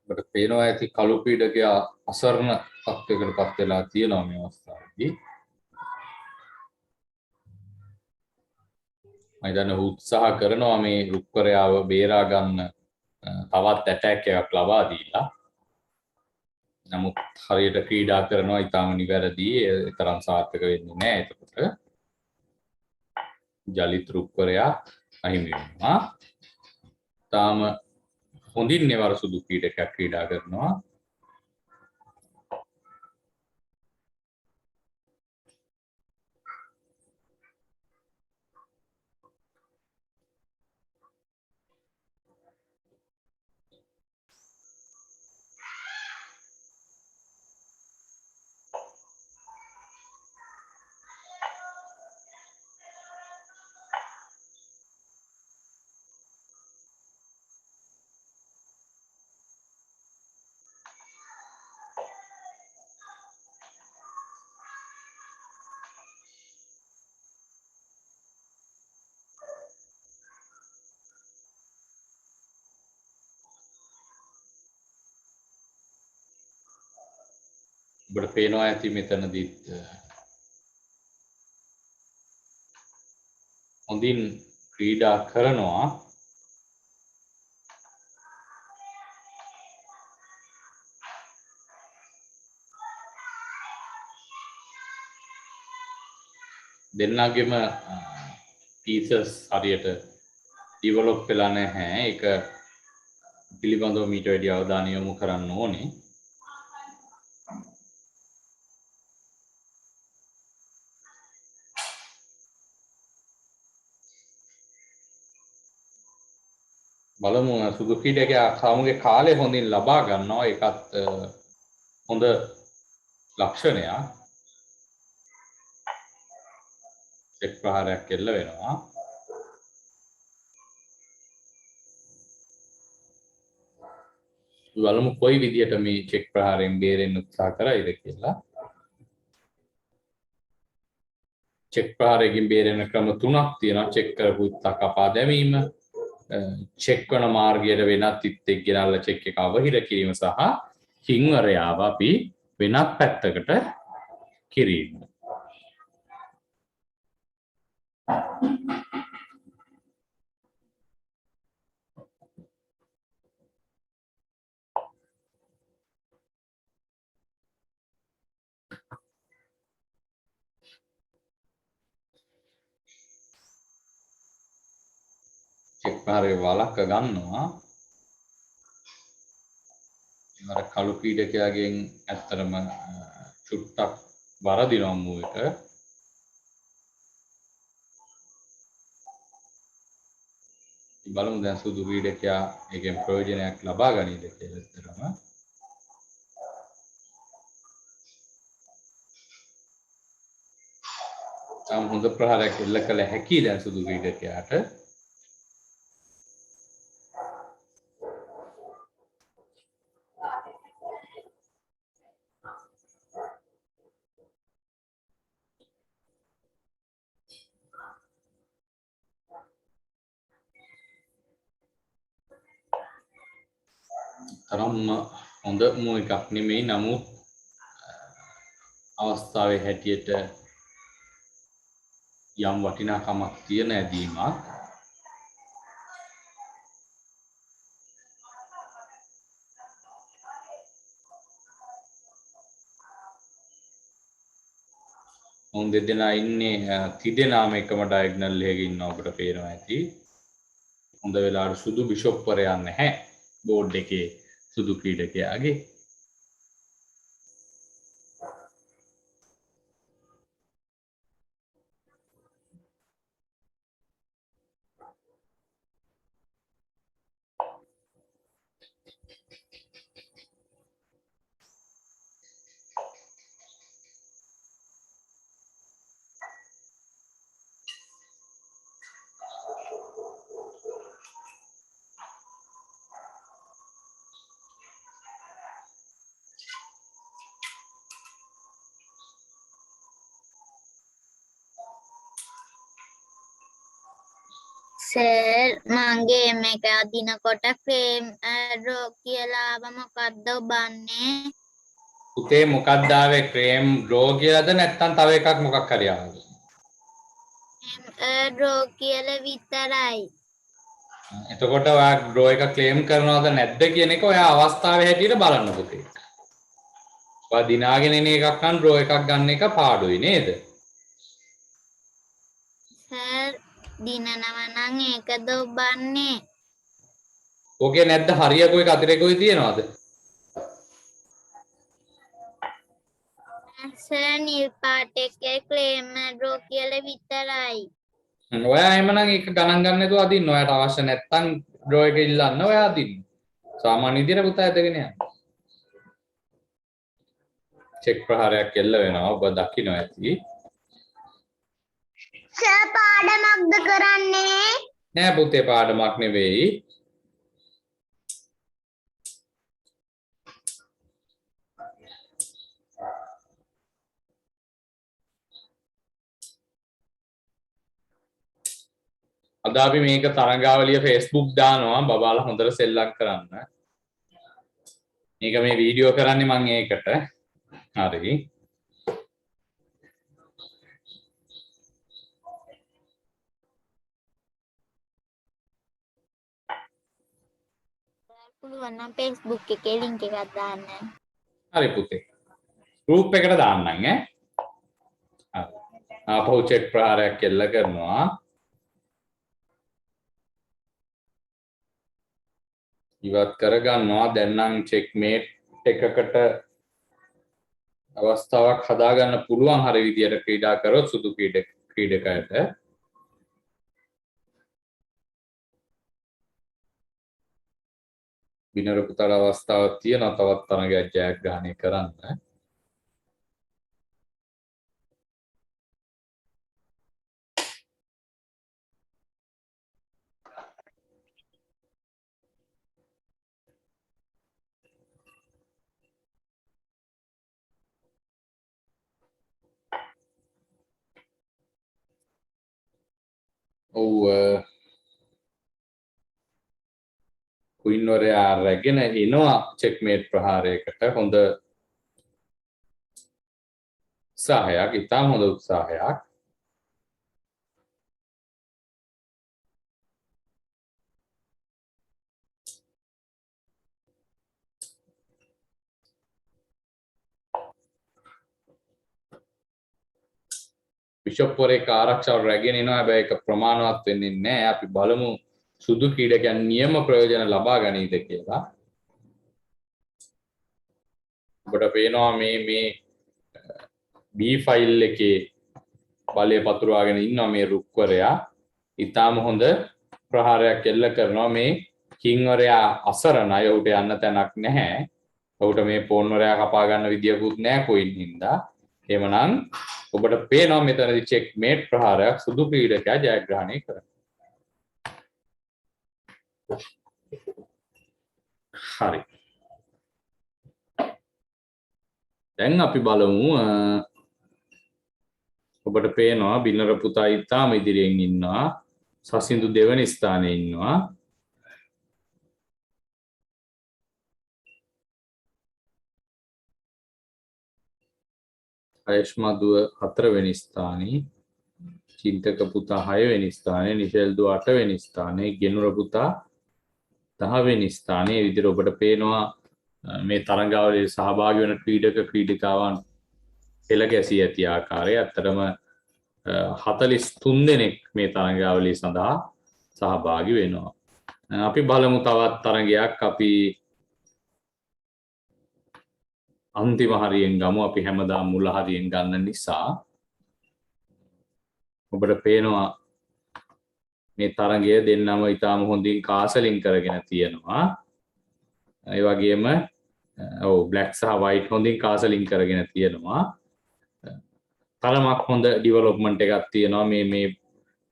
ඔබට පේනවා ඇති කළු ක්‍රීඩකයා අසරණ තත්ත්වයකට පත් වෙලා තියෙනවා මේ අවස්ථාවේදී. මම හිතන්නේ උත්සාහ කරනවා මේ රුක්කරයාව බේරා ගන්න තවත් ඇටැක් එකක් ලබා දීලා. නමුත් හරියට ක්‍රීඩා කරනවා ඊටාම නිවැරදි. ඒ තරම් සාර්ථක වෙන්නේ නැහැ. එතකොට ජලිත් රුක්කරයා අහිමි වෙනවා. තාම හොඳින් නෙවර සුදු ක්‍රීඩකයක් ක්‍රීඩා කරනවා. ඔබට පේනවා ඇති මෙතනදිත් හොඳින් ක්‍රීඩා කරනවා. දෙන්නගෙම පීසස් හරියට ඩිවලොප් වෙලා නැහැ. ඒක පිළිබඳව මීට වැඩි අවධානය යොමු කරන්න ඕනේ. බලමු සුදු ක්‍රීඩකයා සමුගේ කාලය හොඳින් ලබා ගන්නවා. ඒකත් හොඳ ලක්ෂණයක්. චෙක් ප්‍රහාරයක් එල්ල වෙනවා. බලමු කොයි විදියට මේ චෙක් ප්‍රහාරයෙන් බේරෙන්න උත්සාහ කරයිද කියලා. චෙක් ප්‍රහාරයෙන් බේරෙන ක්‍රම තුනක් තියෙනවා. චෙක් කරපු ඉත්තක් කපා දැමීම, චෙක් කරන මාර්ගයට වෙනත් ඉත්තෙක් ගෙනල්ලා චෙක් එක අවහිර කිරීම සහ කිංවරයාව අපි වෙනත් පැත්තකට කිරීම. චෙක් ප්‍රහාරය වළක්ව ගන්නවා. අර කළු ක්‍රීඩකයාගෙන් ඇත්තටම චුට්ටක් වරදිනවා මූ එක. බලමු දැන් සුදු ක්‍රීඩකයා ඒකෙන් ප්‍රයෝජනයක් ලබා ගනීද කියලා. ඇත්තටම තාම හොඳ ප්‍රහාරයක් එල්ල කළ හැකි දැන් සුදු ක්‍රීඩකයාට. තරම්ම හොඳ මූ එකක් නෙමෙයි නමුත් අවස්ථාවේ හැටියට යම් වටිනාකමක් තියෙන ඇදීමක්. උන් දෙදෙනා ඉන්නේ තිදෙනාම එකම ඩයගනල් එකක ඉන්නවා අපිට පේනවා ඇති. හොඳ වෙලාවට සුදු බිෂොප් වරයා නැහැ බෝඩ් එකේ සුදු ක්‍රීඩකයාගේ. සර් මගේ මේක අදිනකොට ෆ්‍රේම් ඇරෝ කියලා ආව මොකද්ද ඔබන්නේ? පුතේ මොකක්ද ආවේ ක්‍රේම් රෝ කියලාද නැත්නම් තව එකක් මොකක් හරි ආවද? ඇරෝ කියලා විතරයි. එතකොට ඔයා ඩ්‍රෝ එක ක්ලේම් කරනවද නැද්ද කියන එක ඔයා අවස්ථාවේ හැටියට බලන්න පුතේ. ඔයා දිනාගෙන එන එකක් නම් ඩ්‍රෝ එකක් ගන්න එක පාඩුයි නේද? සර් දිනනවා නම් ඒකද ඔබන්නේ? ඕකේ නැද්ද හරියකෝ එක අතිරේකෝයි තියනවද? සර් නිල් පාට එකේ ක්ලේම් ඇරෝ කියලා විතරයි. ඔයා එහෙමනම් ඒක ගණන් ගන්න නැතුව අදින්න. ඔයාට අවශ්‍ය නැත්නම් ඩ්‍රෝ එක ඉල්ලන්න ඔයා අදින්න. සාමාන්‍ය විදියට පුතා ඇදගෙන යන්න. චෙක් ප්‍රහාරයක් එල්ල වෙනවා ඔබ දකින්න ඇති. සර් පාඩමක්ද කරන්නේ? නෑ පුතේ පාඩමක් නෙවෙයි. අද අපි මේක තරංගාවලිය Facebook දානවා බබාලා හොඳට සෙල්ලම් කරන්න. මේක මේ වීඩියෝ කරන්නේ මම ඒකට. හරි. පුළුවන් නම් Facebook එකේ link එකක් දාන්න. හරි පුතේ. group එකට දාන්නම් ඈ. හරි. ආපහු චෙක් ප්‍රහාරයක් එල්ල කරනවා. ඉවත් කරගන්නවා. දැන් නම් චෙක්මේට් එකකට අවස්ථාවක් හදාගන්න පුළුවන් හරි විදියට ක්‍රීඩා කරොත් සුදු ක්‍රීඩකයට. බිනර පුතාට අවස්ථාවක් තියෙනවා තවත් තරගයක් ජයග්‍රහණය කරන්න. ඔව් ක්වීන් වරයා රැගෙන එනවා චෙක්මේට් ප්‍රහාරයකට. හොඳ උත්සාහයක්, ඉතාම හොඳ උත්සාහයක්. බිෂොප් වරේක ආරක්ෂාව රැගෙන එනවා. හැබැයි ඒක ප්‍රමාණවත් වෙන්නේ නැහැ. අපි බලමු සුදු ක්‍රීඩකයන් නියම ප්‍රයෝජන ලබා ගනීද කියලා. ඔබට පේනවා මේ B ෆයිල් එකේ බලය පතුරවාගෙන ඉන්නවා මේ රුක්වරයා. ඊටාම හොඳ ප්‍රහාරයක් එල්ල කරනවා. මේ කිං වරයා අසරණයි. ඔහුට යන්න තැනක් නැහැ. ඔහුට මේ පෝන් වරයා කපා ගන්න විදියකුත් නැහැ කොයින් හින්දා. එහෙමනම් ඔබට පේනවා මෙතනදී චෙක්මේට් ප්‍රහාරයක් සුදු ක්‍රීඩකයා ජයග්‍රහණය කරනවා. හරි. දැන් අපි බලමු ඔබට පේනවා බිනර පුතා ඉතාම ඉදිරියෙන් ඉන්නවා. සසින්දු දෙවන ස්ථානයේ ඉන්නවා. අයෂ්මදුව 4 වෙනි ස්ථානයේ, චින්තක පුතා 6 වෙනි ස්ථානයේ, නිශෙල් දුව 8 වෙනි ස්ථානයේ, ගෙනුර පුතා 10 වෙනි ස්ථානයේ. විදිහට ඔබට පේනවා මේ තරඟාවලියේ සහභාගී වෙන ක්‍රීඩක ක්‍රීඩිකාවන් පෙළ ගැසී ඇති ආකාරය. අත්‍තරම 43 දෙනෙක් මේ තරඟාවලිය සඳහා සහභාගී වෙනවා. අපි බලමු තවත් තරඟයක්. අපි අන්තිම හරියෙන් ගමු. අපි හැමදාම මුල හරියෙන් ගන්න නිසා ඔබට පේනවා මේ තරඟය දෙන්නම ඉතාම හොඳින් කාසලින් කරගෙන තියෙනවා. ඒ වගේම බ්ලැක් සහ වයිට් හොඳින් කාසලින් කරගෙන තියෙනවා. තරමක් හොඳ ඩිවලොප්මන්ට් එකක් තියෙනවා. මේ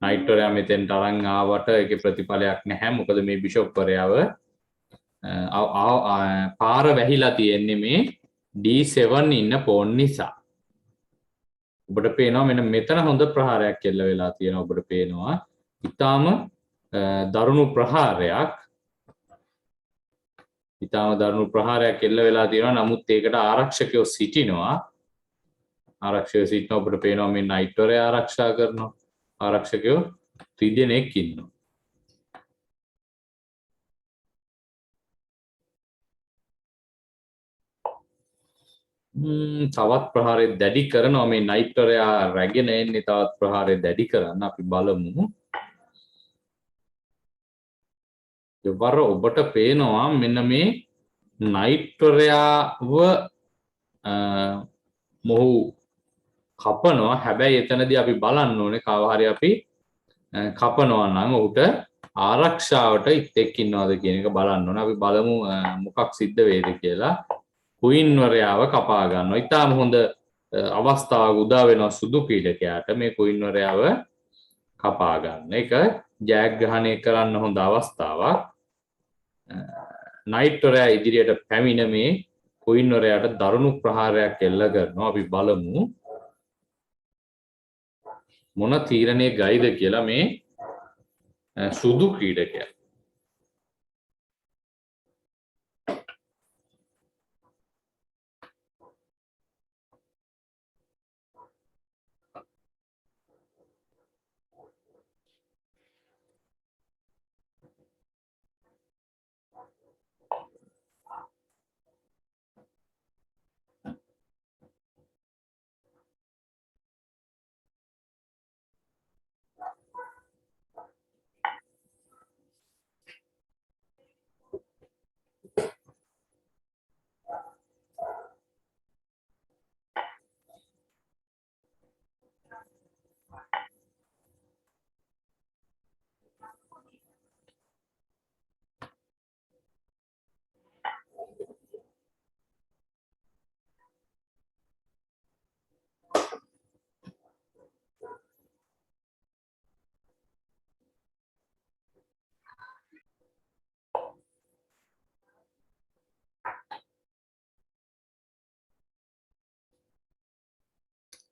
නයිට්වරයා මෙතෙන්ට අරන් ආවට ඒකේ ප්‍රතිඵලයක් නැහැ. මොකද මේ බිෂොප්වරයාව පාර වැහිලා තියෙන්නේ මේ D7 ඉන්න පෝන් නිසා. ඔබට පේනවා මෙන්න මෙතන හොඳ ප්‍රහාරයක් එල්ල වෙලා තියෙනවා. ඔබට පේනවා ඊටාම දරුණු ප්‍රහාරයක්. ඊටාම දරුණු ප්‍රහාරයක් එල්ල වෙලා තියෙනවා. නමුත් ඒකට ආරක්ෂකයෝ සිටිනවා. ආරක්ෂකයෝ සිටිනවා. ඔබට පේනවා මේ නයිට්වරයා ආරක්ෂා කරනවා. ආරක්ෂකයෝ 3 දෙනෙක් ඉන්නවා. තවත් ප්‍රහාරය දැඩි කරනවා. මේ නයිට්වරයා රැගෙන එන්නේ තවත් ප්‍රහාරය දැඩි කරන්න. අපි බලමු. දෙවර ඔබට පේනවා මෙන්න මේ නයිට්වරයාව මොහු කපනවා. හැබැයි එතනදී අපි බලන්න ඕනේ කව හරි අපි කපනවා නම් ඔහුට ආරක්ෂාවට ඉත්තෙක් ඉන්නවද කියන එක බලන්න ඕනේ. අපි බලමු මොකක් සිද්ධ වෙයිද කියලා. කුයින්වරයාව කපා ගන්නවා. ඉතාම හොඳ අවස්ථාවක් උදා වෙනවා සුදු ක්‍රීඩකයාට මේ කුයින්වරයාව කපා ගන්න. ඒක ජයග්‍රහණය කරන්න හොඳ අවස්ථාවක්. නයිට්වරයා ඉදිරියට පැමිණ මේ කුයින්වරයාට දරුණු ප්‍රහාරයක් එල්ල කරනවා. අපි බලමු මොන තීරණය ගයිද කියලා මේ සුදු ක්‍රීඩකයා.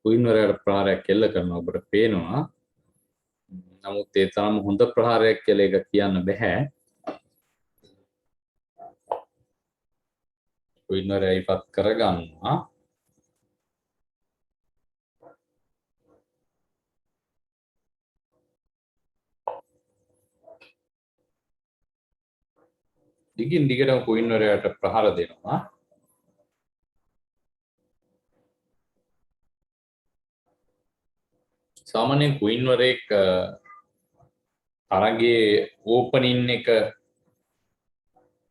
කුයින්වරයාට ප්‍රහාරයක් එල්ල කරනවා. ඔබට පේනවා. නමුත් ඒ තරම් හොඳ ප්‍රහාරයක් කියලා එක කියන්න බෑ. කුයින්වරයා ඉපත් කරගන්නවා. දිගින් දිගටම කුයින්වරයාට ප්‍රහාර දෙනවා. සාමාන්‍යයෙන් කුයින්වරයෙක් තරගයේ ඕපනින් එක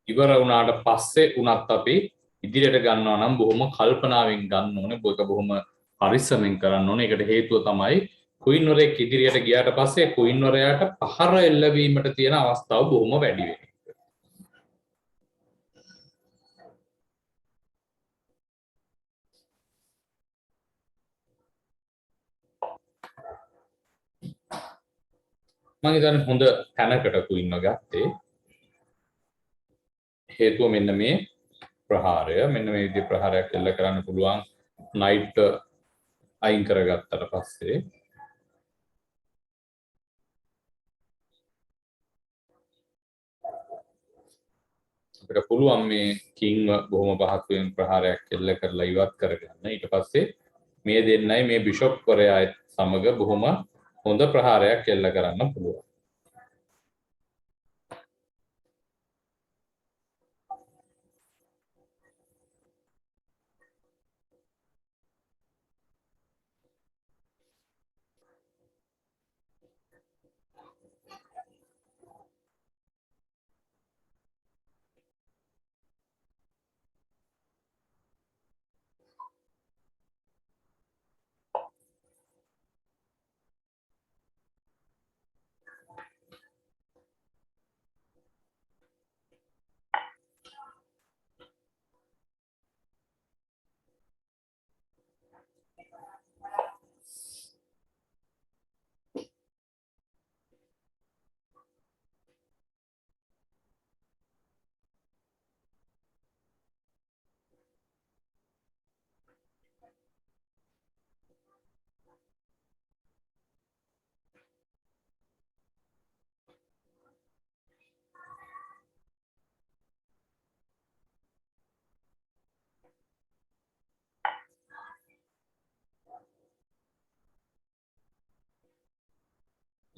ඉවර වුණාට පස්සේ උනත් අපි ඉදිරියට ගන්නවා නම් බොහොම කල්පනාවෙන් ගන්න ඕනේ. ඒක බොහොම පරිස්සමෙන් කරන්න ඕනේ. ඒකට හේතුව තමයි කුයින්වරයෙක් ඉදිරියට ගියාට පස්සේ කුයින්වරයාට පහර එල්ලවීමට තියෙන අවස්ථාව බොහොම වැඩි වෙනවා. මම හිතන්නේ හොඳ තැනකට කුයින්ව ගත්තේ. හේතුව මෙන්න මේ ප්‍රහාරය. මෙන්න මේ විදිහේ ප්‍රහාරයක් එල්ල කරන්න පුළුවන් නයිට් අයින් කරගත්තට පස්සේ අපිට පුළුවන් මේ කිංව බොහොම පහසුවෙන් ප්‍රහාරයක් එල්ල කරලා ඉවත් කරගන්න. ඊට පස්සේ මේ දෙන්නයි මේ බිෂොප් වරයා සමග බොහොම හොඳ ප්‍රහාරයක් එල්ල කරන්න පුළුවන්.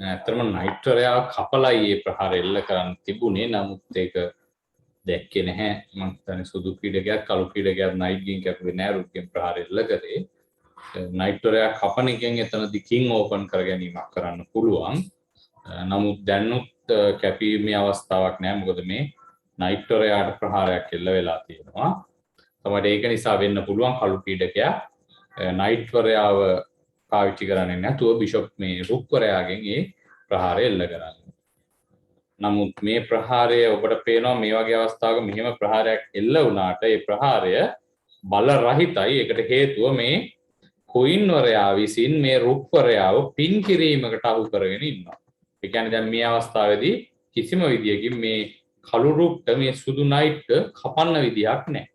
ඇත්තටම නයිට් වරයා කපලයි මේ ප්‍රහාරය එල්ල කරන්න තිබුණේ. නමුත් ඒක දැක්කේ නැහැ. මම හිතන්නේ සුදු ක්‍රීඩකයාත් කළු ක්‍රීඩකයාත් නයිට් ගේම් කැපුවේ නැහැ රුක්ගෙන් ප්‍රහාරය එල්ල කරේ. නයිට් වරයා කපන එකෙන් එතනදි කිං ඕපන් කර ගැනීමක් කරන්න පුළුවන්. නමුත් දැනුත් කැපීමේ අවස්ථාවක් නැහැ. මොකද මේ නයිට් වරයාට ප්‍රහාරයක් එල්ල වෙලා තියෙනවා. තමයි ඒක නිසා වෙන්න පුළුවන් කළු ක්‍රීඩකයා නයිට් වරයාව පාවිච්චි කරන්නේ නැතුව බිෂොප් මේ රුක් වරයාගෙන් ඒ ප්‍රහාරය එල්ල කරන්නේ. නමුත් මේ ප්‍රහාරය ඔබට පේනවා මේ වගේ අවස්ථාවක මෙහෙම ප්‍රහාරයක් එල්ල වුණාට ඒ ප්‍රහාරය බල රහිතයි. ඒකට හේතුව මේ කොයින් වරයා විසින් මේ රුක් වරයාව පින් කිරීමකට අහු කරගෙන ඉන්නවා. ඒ කියන්නේ දැන් මේ අවස්ථාවේදී කිසිම විදියකින් මේ කළු රුක්ට මේ සුදු නයිට් කපන්න විදියක් නැහැ.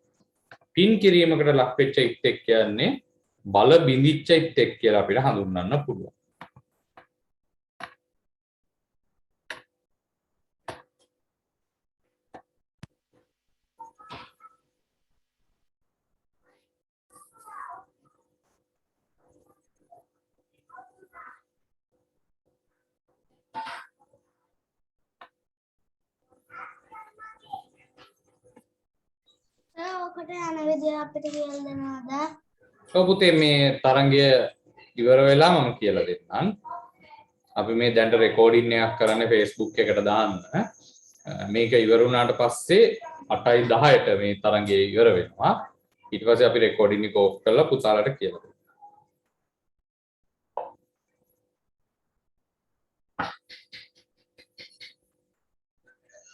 පින් කිරීමකට ලක් වෙච්ච ඉත්තෙක් කියන්නේ බල බිඳිච්ච ඉත්තෙක් කියලා අපිට හඳුන්වන්න පුළුවන්. ඔකට යන විදිය අපිට කියලා දෙනවද? ඔව් පුතේ මේ තරංගය ඉවර වෙලා මම කියලා දෙන්නම්. අපි මේ දැන්ට රෙකෝඩින් එකක් කරන්න Facebook එකට දාන්න. මේක ඉවර වුණාට පස්සේ 8:10ට මේ තරංගය ඉවර වෙනවා. ඊට පස්සේ අපි රෙකෝඩින් එක ඕෆ් කරලා පුතාලට කියලා දෙමු.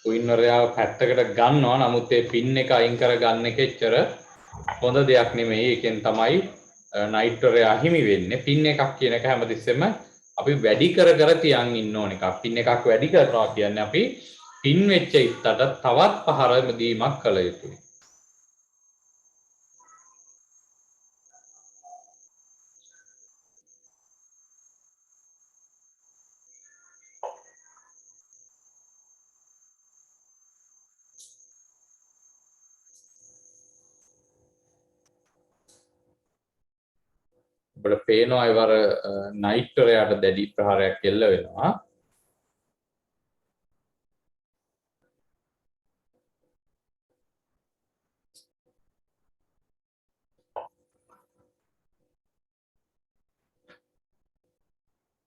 කුයින්වරයාව පැත්තකට ගන්නවා. නමුත් ඒ පින් එක අයින් කර ගන්න එක එච්චර හොඳ දෙයක් නෙමෙයි. ඒකෙන් තමයි නයිට් වරයා අහිමි වෙන්නේ. පින් එකක් කියන එක හැමතිස්සෙම අපි වැඩි කර කර තියන් ඉන්න ඕන එකක්. පින් එකක් වැඩි කරනවා කියන්නේ අපි පින් වෙච්ච ඉත්තට තවත් පහර දීමක් කළ යුතුයි. ඔබට පේනවා ඒවර නයිට් වරයාට දැඩි ප්‍රහාරයක් එල්ල වෙනවා.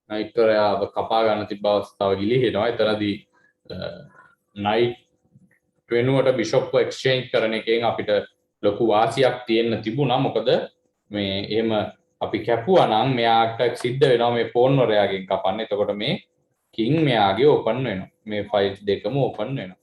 නයිට් වරයාව කපා ගන්න තිබ්බ අවස්ථාව ගිලිහෙනවා. එතනදී නයිට් වෙනුවට බිෂොප්ව එක්ස්චේන්ජ් කරන එකෙන් අපිට ලොකු වාසියක් තියෙන්න තිබුණා. මොකද මේ එහෙම අපි කැපුවා නම් මෙයාට සිද්ධ වෙනවා මේ පෝන් වරයාගෙන් කපන්න. එතකොට මේ කිං මෙයාගේ ඕපන් වෙනවා. මේ ෆයිල්ස් දෙකම ඕපන් වෙනවා.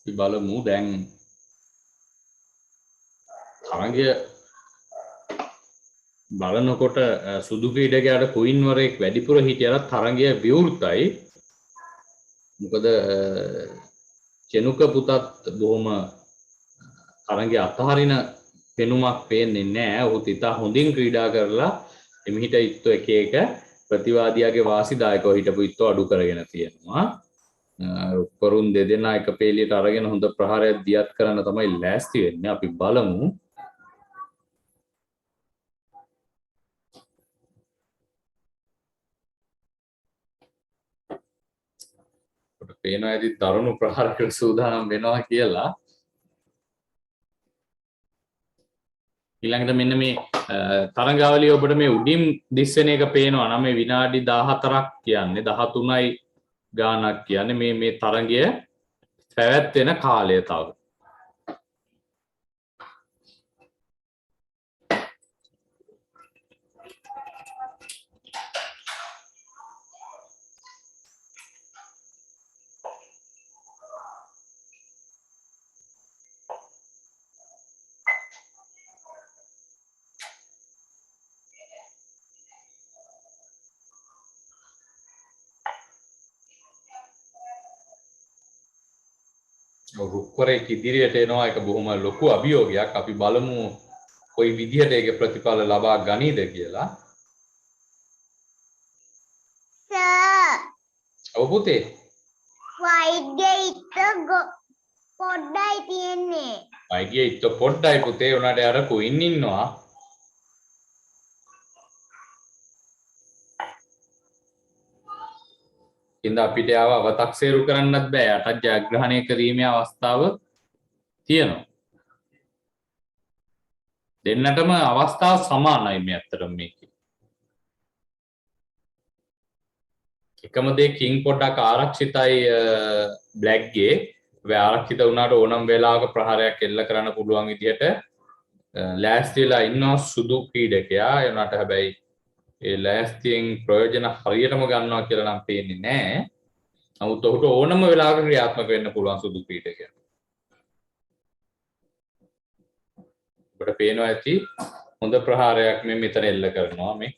අපි බලමු දැන් තරගය බලනකොට සුදු ක්‍රීඩකයාට කුයින් වරේක් වැඩිපුර හිටියලත් තරගය විවෘතයි. මොකද චෙනුක පුතත් බොහොම තරගය අතහරින පෙනුමක් පේන්නේ නැහැ. ඔහු ඉතා හොඳින් ක්‍රීඩා කරලා එමිහිට ඉත්තු එක එක ප්‍රතිවාදියාගේ වාසිදායකව හිටපු ඉත්තු අඩු කරගෙන තියෙනවා. රුක්කරුන් දෙදෙනා එක පේලියට අරගෙන හොඳ ප්‍රහාරයක් දියත් කරන්න තමයි ලෑස්ති වෙන්නේ. අපි බලමු. අපිට පේනවා ඇති තරුණ ප්‍රහාරකට සූදානම් වෙනවා කියලා. ඊළඟට මෙන්න මේ තරඟාවලිය ඔබට මේ උඩින් දිස්වෙන එක පේනවා නම් මේ විනාඩි 14ක් කියන්නේ 13යි ගානක් කියන්නේ මේ තරඟය පැවැත්වෙන කාලය තව. රුක්වරේක ඉදිරියට එනවා එක බොහොම ලොකු අභියෝගයක්. අපි බලමු කොයි විදිහට ඒක ප්‍රතිඵල ලබා ගනීද කියලා. සර් ඔව් පුතේ. වයිට් ගේට් පොඩ්ඩයි තියෙන්නේ. වයිට් ගේට් පොඩ්ඩයි පුතේ. උනාට අර කුයින් ඉන්නවා. ඉතින් අපිට ආව අව탁සේරු කරන්නත් බෑ. යටත් ජයග්‍රහණය කිරීමේ අවස්ථාව තියෙනවා. දෙන්නටම අවස්ථාව සමානයි මේ අතරම මේකේ. එකම දේ කිං පොඩ්ඩක් ආරක්ෂිතයි බ්ලැක්ගේ. වේ ආරක්ෂිත වුණාට ඕනම් වෙලාවක ප්‍රහාරයක් එල්ල කරන්න පුළුවන් විදිහට ලෑස්තිලා ඉන්නවා සුදු ක්‍රීඩකයා. ඒ උනාට හැබැයි ඒ ලෑස්තියෙන් ප්‍රයෝජන හරියටම ගන්නවා කියලා නම් පේන්නේ නැහැ. නමුත් ඔහුට ඕනම වෙලාවක ක්‍රියාත්මක වෙන්න පුළුවන් සුදු ක්‍රීඩකයා. ඔබට පේනවා ඇති හොඳ ප්‍රහාරයක් මේ මෙතන එල්ල කරනවා මේ.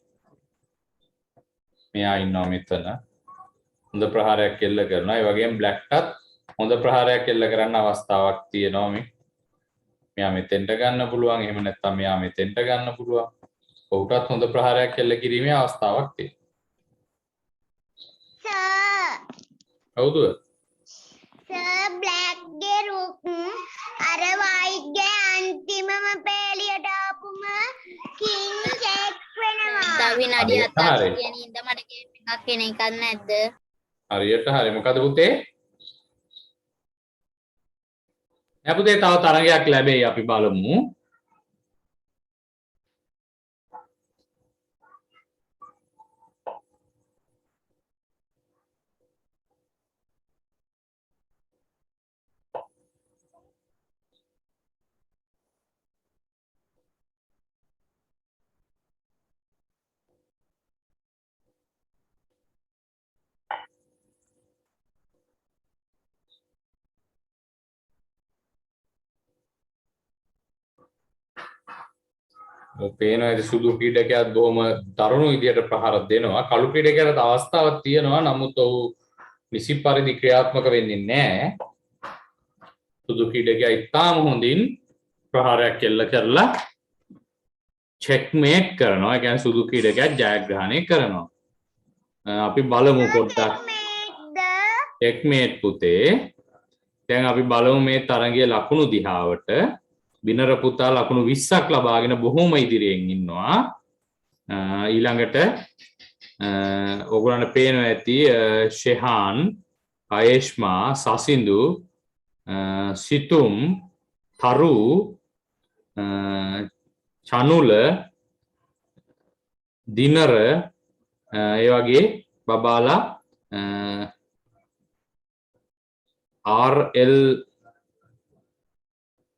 මෙයා ඉන්නවා මෙතන. හොඳ ප්‍රහාරයක් එල්ල කරනවා. ඒ වගේම බ්ලැක්ටත් හොඳ ප්‍රහාරයක් එල්ල කරන්න අවස්ථාවක් තියෙනවා මේ. මෙයා මෙතෙන්ට ගන්න පුළුවන්. එහෙම නැත්නම් මෙයා මෙතෙන්ට ගන්න පුළුවන්. ඔහුටත් හොඳ ප්‍රහාරයක් එල්ල කිරීමේ අවස්ථාවක් තියෙනවා. සර් හවුද? සර් බ්ලැක් ගේ රුක් අර වයිට් ගේ අන්තිමම පේලියට ආපුම කිං චෙක් වෙනවා. තව විනාඩි 7ක් කියන ඉඳ මට ගේම් එකක් කෙන එකක් නැද්ද? හරියට හරි. මොකද පුතේ? නෑ පුතේ තව තරගයක් ලැබෙයි අපි බලමු. පේනවා ඇති සුදු ක්‍රීඩකයාත් බොහොම දරුණු විදියට ප්‍රහාර දෙනවා. කළු ක්‍රීඩකයාට අවස්ථාවක් තියෙනවා. නමුත් ඔහු නිසි පරිදි ක්‍රියාත්මක වෙන්නේ නැහැ. සුදු ක්‍රීඩකයා ඉතාම හොඳින් ප්‍රහාරයක් එල්ල කරලා චෙක්මේට් කරනවා. ඒ කියන්නේ සුදු ක්‍රීඩකයා ජයග්‍රහණය කරනවා. අපි බලමු පොඩ්ඩක්. චෙක්මේට් පුතේ. දැන් අපි බලමු මේ තරගයේ ලකුණු දිහාවට. බිනර පුතා ලකුණු 20ක් ලබාගෙන බොහොම ඉදිරියෙන් ඉන්නවා. ඊළඟට ඔයගොල්ලන්ට පේනවා ඇති ෂෙහාන්, ආයේෂ්මා, සසින්දු, සිතුම්, තරු, චනුල, දිනර, ඒ වගේ බබාලා RL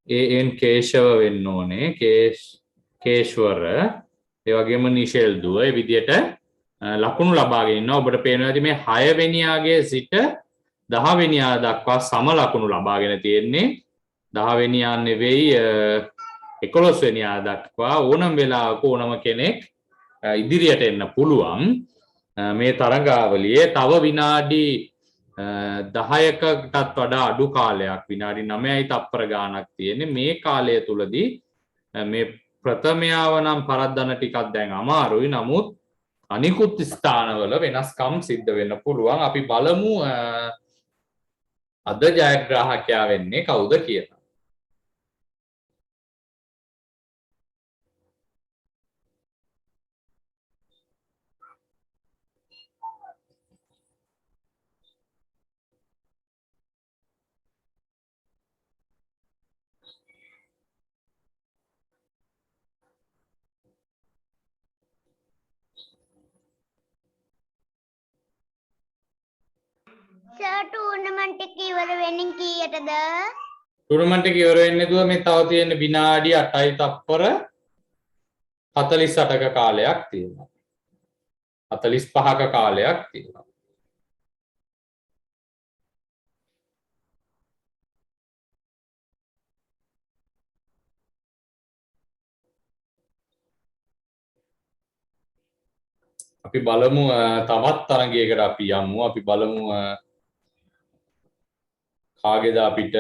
AN කේශව වෙන්න ඕනේ. කේශ්වර ඒ වගේම නිෂෙල් දුව ඒ විදිහට ලකුණු ලබාගෙන ඉන්නවා. ඔබට පේනවා ඇති මේ 6 වෙනියාගේ සිට 10 වෙනියා දක්වා සම ලකුණු ලබාගෙන තියෙන්නේ. 10 වෙනියා නෙවෙයි 11 වෙනියා දක්වා ඕනම වෙලාවක ඕනම කෙනෙක් ඉදිරියට එන්න පුළුවන්. මේ තරගාවලියේ තව විනාඩි 10කටත් වඩා අඩු කාලයක් විනාඩි 9යි තප්පර ගාණක් තියෙන්නේ. මේ කාලය තුලදී මේ ප්‍රථමයාව නම් පරද්දන්න ටිකක් දැන් අමාරුයි. නමුත් අනිකුත් ස්ථානවල වෙනස්කම් සිද්ධ වෙන්න පුළුවන්. අපි බලමු අද ජයග්‍රාහකයා වෙන්නේ කවුද කියලා. සර් ටූර්නමන්ට් එක ඉවර වෙන්නේ කීයටද? ටූර්නමන්ට් එක ඉවර වෙන්නේ දුව මේ තව තියෙන විනාඩි 8යි තප්පර 48ක කාලයක් තියෙනවා. 45ක කාලයක් තියෙනවා. අපි බලමු තවත් තරගයකට අපි යමු. අපි බලමු කාගේද අපිට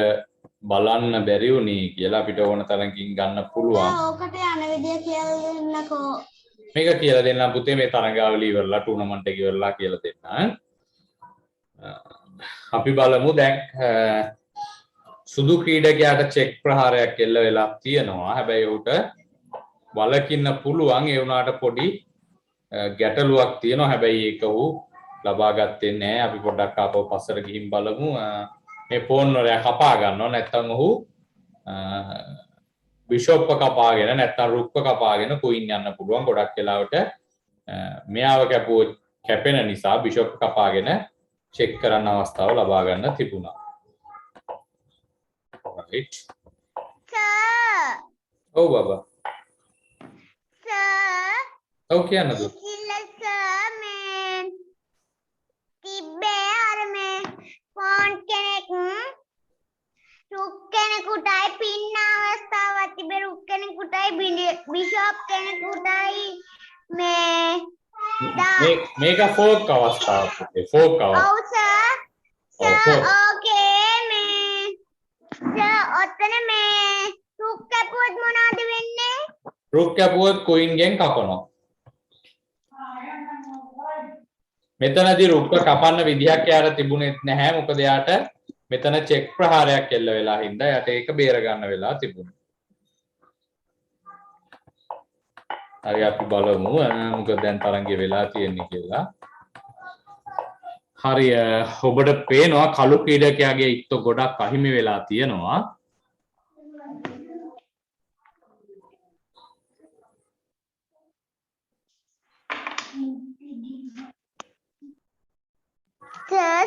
බලන්න බැරි වුණේ කියලා. අපිට ඕන තරකින් ගන්න පුළුවන්. ඕකට යන විදිය කියලා දෙන්නකෝ. මේක කියලා දෙන්නම් පුතේ. මේ තරගාවලිය ඉවරලා ටූර්නමන්ට් එක ඉවරලා කියලා දෙන්න. අපි බලමු දැන් සුදු ක්‍රීඩකයාට චෙක් ප්‍රහාරයක් එල්ල වෙලා තියෙනවා. හැබැයි ඔහුට වලකින්න පුළුවන්. ඒ වුණාට පොඩි ගැටලුවක් තියෙනවා. හැබැයි ඒක ඔහු ලබා ගත්තේ නැහැ. අපි පොඩ්ඩක් ආපහු පස්සට ගිහින් බලමු. මේ ෆෝන් වල කපා ගන්නවා. නැත්නම් ඔහු බිෂොප් කපාගෙන නැත්නම් රුක්ක කපාගෙන කුයින් යන්න පුළුවන්. ගොඩක් වෙලාවට මෙයාව කැපුවොත් කැපෙන නිසා බිෂොප් කපාගෙන චෙක් කරන්න අවස්ථාව ලබා ගන්න තිබුණා. right. සර්. ඔව් බබා. සර්. ඔව් කියන්නද? සර් මේ තිබ්බේ අර මේ ෆෝන් කෙනෙක් රුක් කෙනෙකුටයි පින්න අවස්ථාවක් තිබේ. රුක් කෙනෙකුටයි බිෂොප් කෙනෙකුටයි මේ මේක ෆෝක් අවස්ථාවක් පුතේ. ෆෝක් අවස්ථාව. ඔව් සර්. සර් ඕකේ මේ සර් ඔතන මේ රුක් කැපුවොත් මොනවද වෙන්නේ? රුක් කැපුවොත් කුයින්ගෙන් කපනවා. මෙතනදී රුක්ක කපන්න විදිහක් යාර තිබුණෙත් නැහැ. මොකද යාට මෙතන චෙක් ප්‍රහාරයක් එල්ල වෙලා හින්දා යට ඒක බේර ගන්න වෙලා තිබුණා. හරි අපි බලමු මොකද දැන් තරංගය වෙලා තියෙන්නේ කියලා. හරි ඔබට පේනවා කළු ක්‍රීඩකයාගේ ඉත්තු ගොඩක් අහිමි වෙලා තියෙනවා.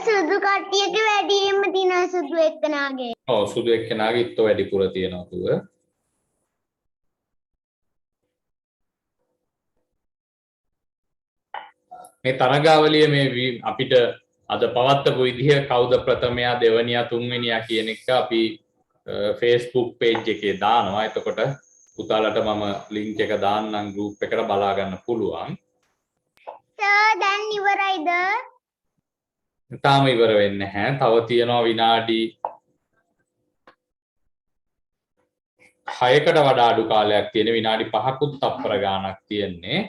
සුදු කට්ටියගේ වැඩියෙන්ම තියෙනවා සුදු එක්කනාගේ. ඔව් සුදු එක්කනාගේ ඉත්තු වැඩිපුර තියෙනවා තුව. මේ තරගාවලිය මේ අපිට අද පවත්වපු විදිහ කවුද ප්‍රථමයා දෙවනියා තුන්වෙනියා කියන එක අපි Facebook page එකේ දානවා. එතකොට පුතාලට මම link එක දාන්නම් group එකට බලා ගන්න පුළුවන්. සර් දැන් ඉවරයිද? තාම ඉවර වෙන්නේ නැහැ. තව තියෙනවා විනාඩි 6කට වඩා අඩු කාලයක් තියෙන. විනාඩි 5කුත් තප්පර ගාණක් තියෙන්නේ.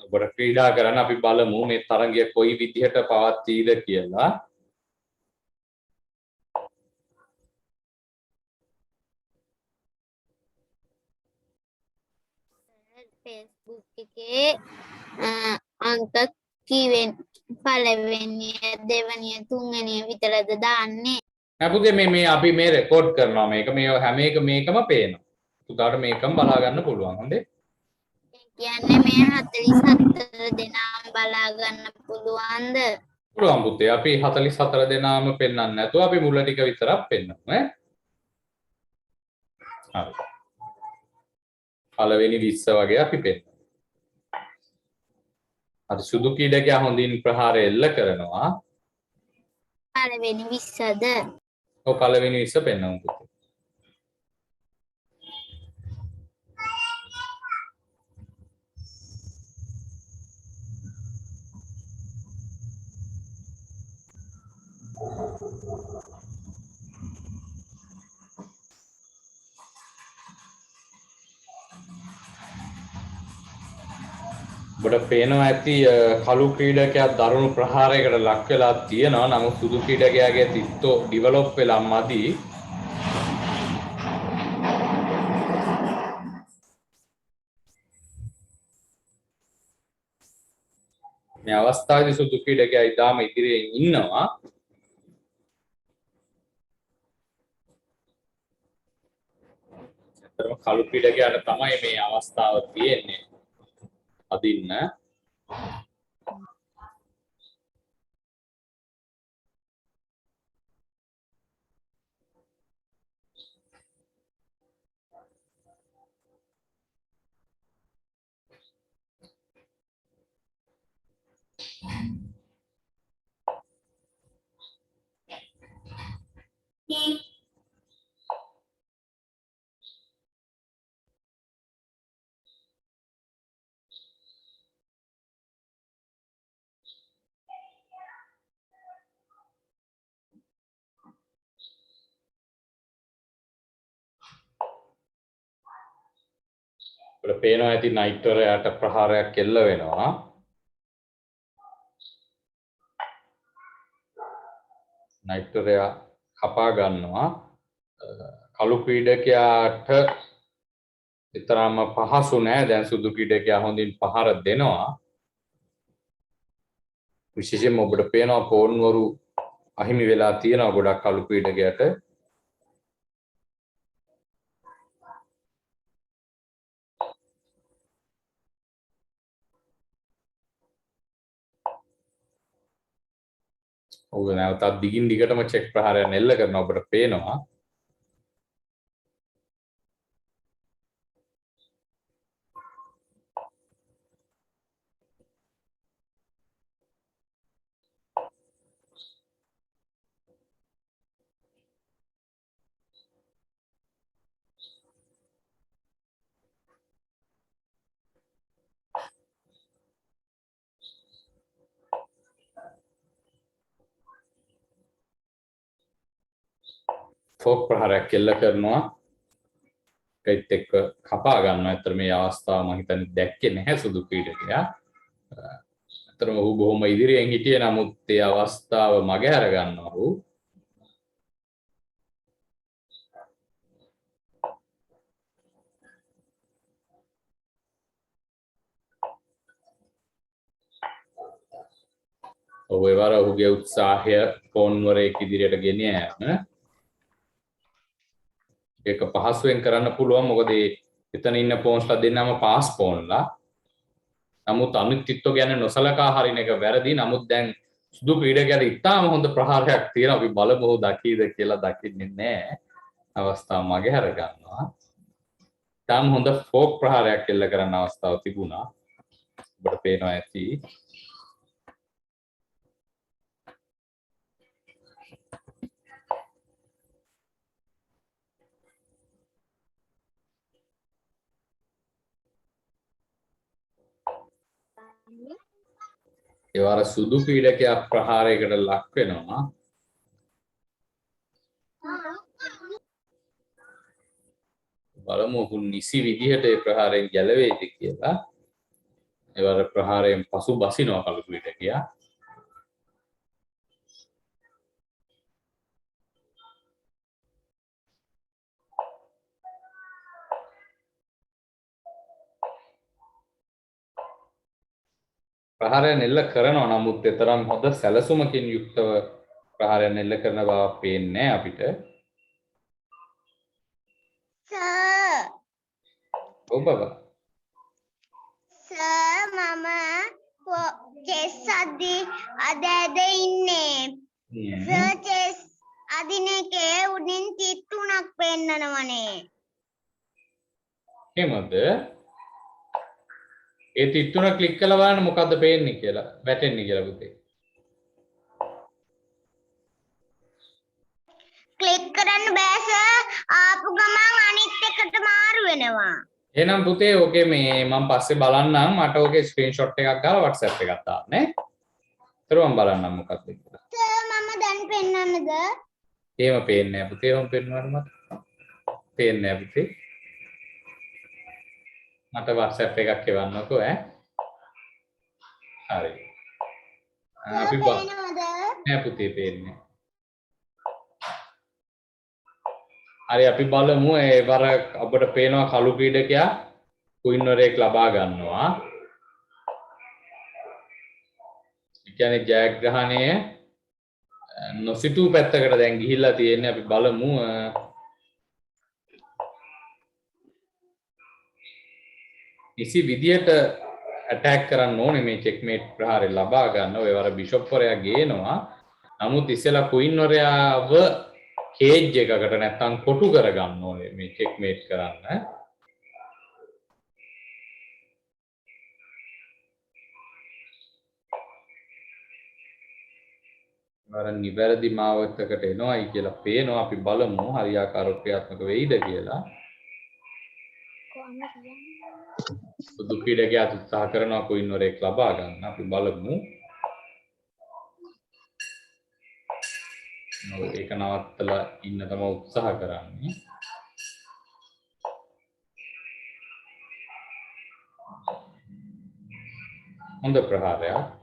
ඔබට ක්‍රීඩා කරන්න අපි බලමු මේ තරගය කොයි විදිහට පවත්වීද කියලා. Facebook එකේ අංක කීවෙන් පළවෙනිය දෙවනිය තුන්වෙනිය විතරද දාන්නේ? නෑ පුතේ මේ අපි මේ රෙකෝඩ් කරනවා. මේක මේ හැම එක මේකම පේනවා. පුතාට මේකම බලා ගන්න පුළුවන්. හොඳේ. කියන්නේ මේ 44 දෙනාම බලා ගන්න පුළුවන්ද? පුළුවන් පුතේ. අපි 44 දෙනාම පෙන්වන්න නැතුව අපි මුල ටික විතරක් පෙන්වමු ඈ. හරි. පළවෙනි 20 වගේ අපි පෙන්වමු. අර සුදු ක්‍රීඩකයා හොඳින් ප්‍රහාර එල්ල කරනවා. පළවෙනි 20ද ඔව් පළවෙනි 20 පෙන්නමු පුතේ. ඔබට පේනවා ඇති කළු ක්‍රීඩකයා දරුණු ප්‍රහාරයකට ලක් වෙලා තියෙනවා. නමුත් සුදු ක්‍රීඩකයාගේ තිත්තෝ ඩිවලොප් වෙලා මදි. මේ අවස්ථාවේදී සුදු ක්‍රීඩකයා ඉතාම ඉදිරියෙන් ඉන්නවා. අතරම කළු ක්‍රීඩකයාට තමයි මේ අවස්ථාව තියෙන්නේ. අදින්න ඔබට පේනවා ඇති නයිට්වරයාට ප්‍රහාරයක් එල්ල වෙනවා. නයිට්වරයා කපා ගන්නවා. කළු ක්‍රීඩකයාට විතරම පහසු නෑ. දැන් සුදු ක්‍රීඩකයා හොඳින් පහර දෙනවා. විශේෂයෙන්ම ඔබට පේනවා පෝන්වරු අහිමි වෙලා තියෙනවා ගොඩක් කළු ක්‍රීඩකයාට. ඔබ නැවතත් දිගින් දිගටම චෙක් ප්‍රහාරයන් එල්ල කරනවා. ඔබට පේනවා ෆෝක් ප්‍රහාරයක් එල්ල කරනවා. ඒත් එක්ක කපා ගන්නවා. අතර මේ අවස්ථාව මම හිතන්නේ දැක්කේ නැහැ සුදු ක්‍රීඩකයා. අතරම ඔහු බොහොම ඉදිරියෙන් හිටියේ. නමුත් ඒ අවස්ථාව මගහැර ගන්නවා ඔහු. ඔහු එවර ඔහුගේ උත්සාහය පෝන්වරයෙක් ඉදිරියට ගෙන යෑම. ඒක පහසුවෙන් කරන්න පුළුවන්. මොකද එතන ඉන්න පෝන්ස්ලා දෙන්නම පාස් පෝන්ලා. නමුත් අනිත්ත්ව ගැන නොසලකා හරින එක වැරදි. නමුත් දැන් සුදු ක්‍රීඩකයාට ඉතාම හොඳ ප්‍රහාරයක් තියෙනවා. අපි බලමු ඔහු දකීද කියලා. දකින්නේ නැහැ. අවස්ථාව මගහැර ගන්නවා. ඉතාම හොඳ ෆෝක් ප්‍රහාරයක් එල්ල කරන්න අවස්ථාව තිබුණා. ඔබට පේනවා ඇති. ඒවර සුදු ක්‍රීඩකයා ප්‍රහාරයකට ලක් වෙනවා. බලමු ඔහු නිසි විදිහට ඒ ප්‍රහාරයෙන් ගැලවේද කියලා. ඒවර ප්‍රහාරයෙන් පසු බසිනවා කළු ක්‍රීඩකයා. ප්‍රහාරයන් එල්ල කරනවා. නමුත් එතරම් හොඳ සැලසුමකින් යුක්තව ප්‍රහාරයන් එල්ල කරන බව පේන්නේ අපිට. සර් ඔව් බබා. සර් මම චෙස් අද ඉන්නේ. සර් චෙස් අදින එකේ උඩින් තිත් තුනක් පෙන්නනවනේ. එහෙමද? ඒ තිත් තුන ක්ලික් කළා බලන්න මොකද්ද පේන්නේ කියලා. වැටෙන්නේ කියලා පුතේ. ක්ලික් කරන්න බෑ සර්. ආපු ගමන් අනිත් එකට මාරු වෙනවා. එහෙනම් පුතේ ඕකේ මේ මම පස්සේ බලන්නම් මට ඕකේ ස්ක්‍රීන්ෂොට් එකක් ගාලා WhatsApp එකක් දාන්න නේ. ඊට මම බලන්නම් මොකක්ද කියලා. සර් මම දැන් පෙන්නන්නද? එහෙම පේන්නේ නැහැ පුතේ. එහෙම පෙන්වන්න මට. පේන්නේ නැහැ පුතේ. මට WhatsApp එකක් එවන්නකෝ ඈ. හරි. අපි පේනවද? නෑ පුතේ පේන්නේ. හරි අපි බලමු ඒ වර අපිට පේනවා කළු ක්‍රීඩකයා කුයින් වරේක් ලබා ගන්නවා. ඒ කියන්නේ ජයග්‍රහණය නොසිතූ පැත්තකට දැන් ගිහිල්ලා තියෙන්නේ. අපි බලමු ඉසි විදියට ඇටැක් කරන්න ඕනේ මේ චෙක්මේට් ප්‍රහාරය ලබා ගන්න. ඔය වර බිෂොප් වරයා ගේනවා. නමුත් ඉස්සෙල්ලා කුයින් වරයාව කේජ් එකකට නැත්තම් කොටු කරගන්න ඕනේ මේ චෙක්මේට් කරන්න. වර නිවැරදි මාවතකට එනවායි කියලා පේනවා. අපි බලමු හරියාකාරව ක්‍රියාත්මක වෙයිද කියලා. සුදු ක්‍රීඩකයා උත්සාහ කරනවා කුයින් වරේක් ලබා ගන්න. අපි බලමු. ඒක නවත්තලා ඉන්න තමයි උත්සාහ කරන්නේ. හොඳ ප්‍රහාරයක්.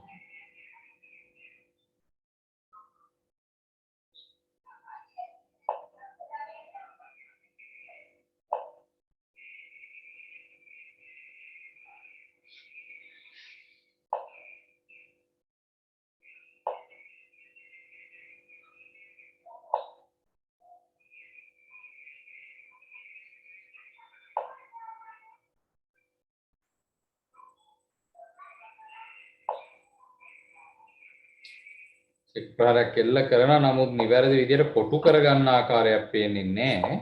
එක් ප්‍රහාරයක් එල්ල කරනවා නමුත් නිවැරදි විදියට කොටු කරගන්න ආකාරයක් පේන්නේ නැහැ.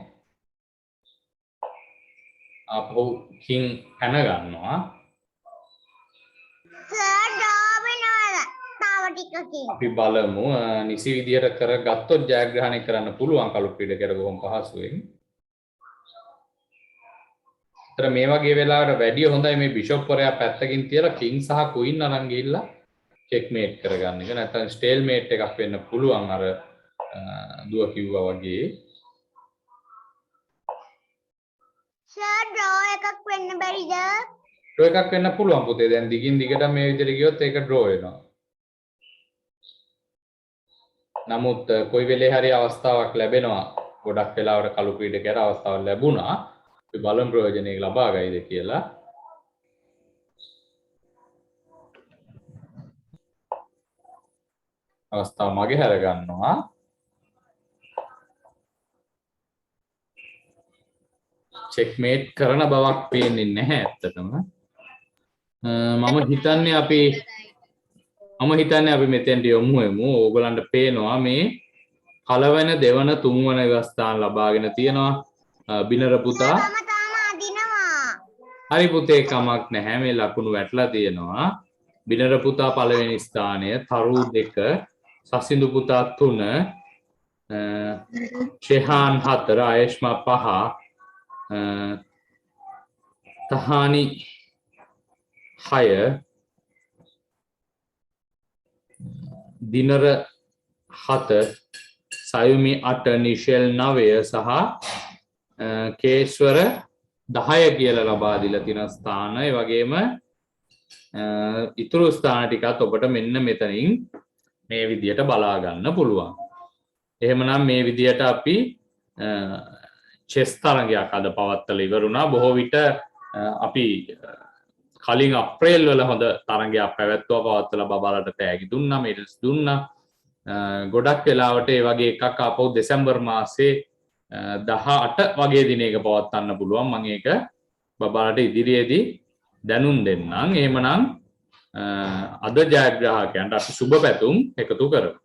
ආපහු කිං පැන ගන්නවා. සර් ඩ්‍රෝ වෙනවා. තව ටිකකින්. අපි බලමු නිසි විදියට කරගත්තොත් ජයග්‍රහණය කරන්න පුළුවන් කළු ක්‍රීඩකයට බොහොම පහසුවෙන්. ඒතර මේ වගේ වෙලාවට වැඩිය හොඳයි මේ බිෂොප් වරයා පැත්තකින් තියලා කිං සහ කුයින් අරන් ගිහිල්ලා චෙක්මේට් කරගන්න එක. නැත්නම් ස්ටේල්මේට් එකක් වෙන්න පුළුවන් අර දුව කිව්වා වගේ. සර් ඩ්‍රෝ එකක් වෙන්න බැරිද? ඩ්‍රෝ එකක් වෙන්න පුළුවන් පුතේ. දැන් දිගින් දිගට මේ විදිහට ගියොත් ඒක ඩ්‍රෝ වෙනවා. නමුත් කොයි වෙලේ හරි අවස්ථාවක් ලැබෙනවා. ගොඩක් වෙලාවට කළු ක්‍රීඩකයට අවස්ථාවක් ලැබුණා. අපි බලමු ප්‍රයෝජනෙක ලබා ගයිද කියලා. අවස්ථාව මගේ හැර ගන්නවා. චෙක්මේට් කරන බවක් පේන්නේ නැහැ ඇත්තටම. මම හිතන්නේ අපි මෙතෙන්ට යමු වෙමු. ඕගලන්ට පේනවා මේ පළවෙනි දෙවන තුන්වන අවස්ථාන ලබාගෙන තියෙනවා. බිනර පුතා මම තාම අදිනවා. හරි පුතේ කමක් නැහැ. මේ ලකුණු වැටලා තියෙනවා. බිනර පුතා පළවෙනි ස්ථානය, තරු 2, සසිඳු පුතා 3, ෂෙහාන් 4, ආයෂ්මා 5, තහානි 6, දිනර 7, සයුමි 8, නිෂෙල් 9 සහ කේශ්වර 10 කියලා ලබා දීලා තියෙන ස්ථාන. ඒ වගේම ඉතුරු ස්ථාන ටිකත් ඔබට මෙන්න මෙතනින් මේ විදියට බලා ගන්න පුළුවන්. එහෙමනම් මේ විදියට අපි චෙස් තරගයක් අද පවත්වලා ඉවරුණා. බොහෝ විට අපි කලින් අප්‍රේල් වල හොඳ තරගයක් පැවැත්වුවා. පවත්වලා බබාලට තෑගි දුන්නා, මෙඩල්ස් දුන්නා. ගොඩක් වෙලාවට ඒ වගේ එකක් ආපහු දෙසැම්බර් මාසේ 18 වගේ දිනයක පවත්වන්න පුළුවන්. මම ඒක බබාලට ඉදිරියේදී දැනුම් දෙන්නම්. එහෙමනම් අද ජයග්‍රාහකයන්ට අපි සුබ පැතුම් එකතු කරමු.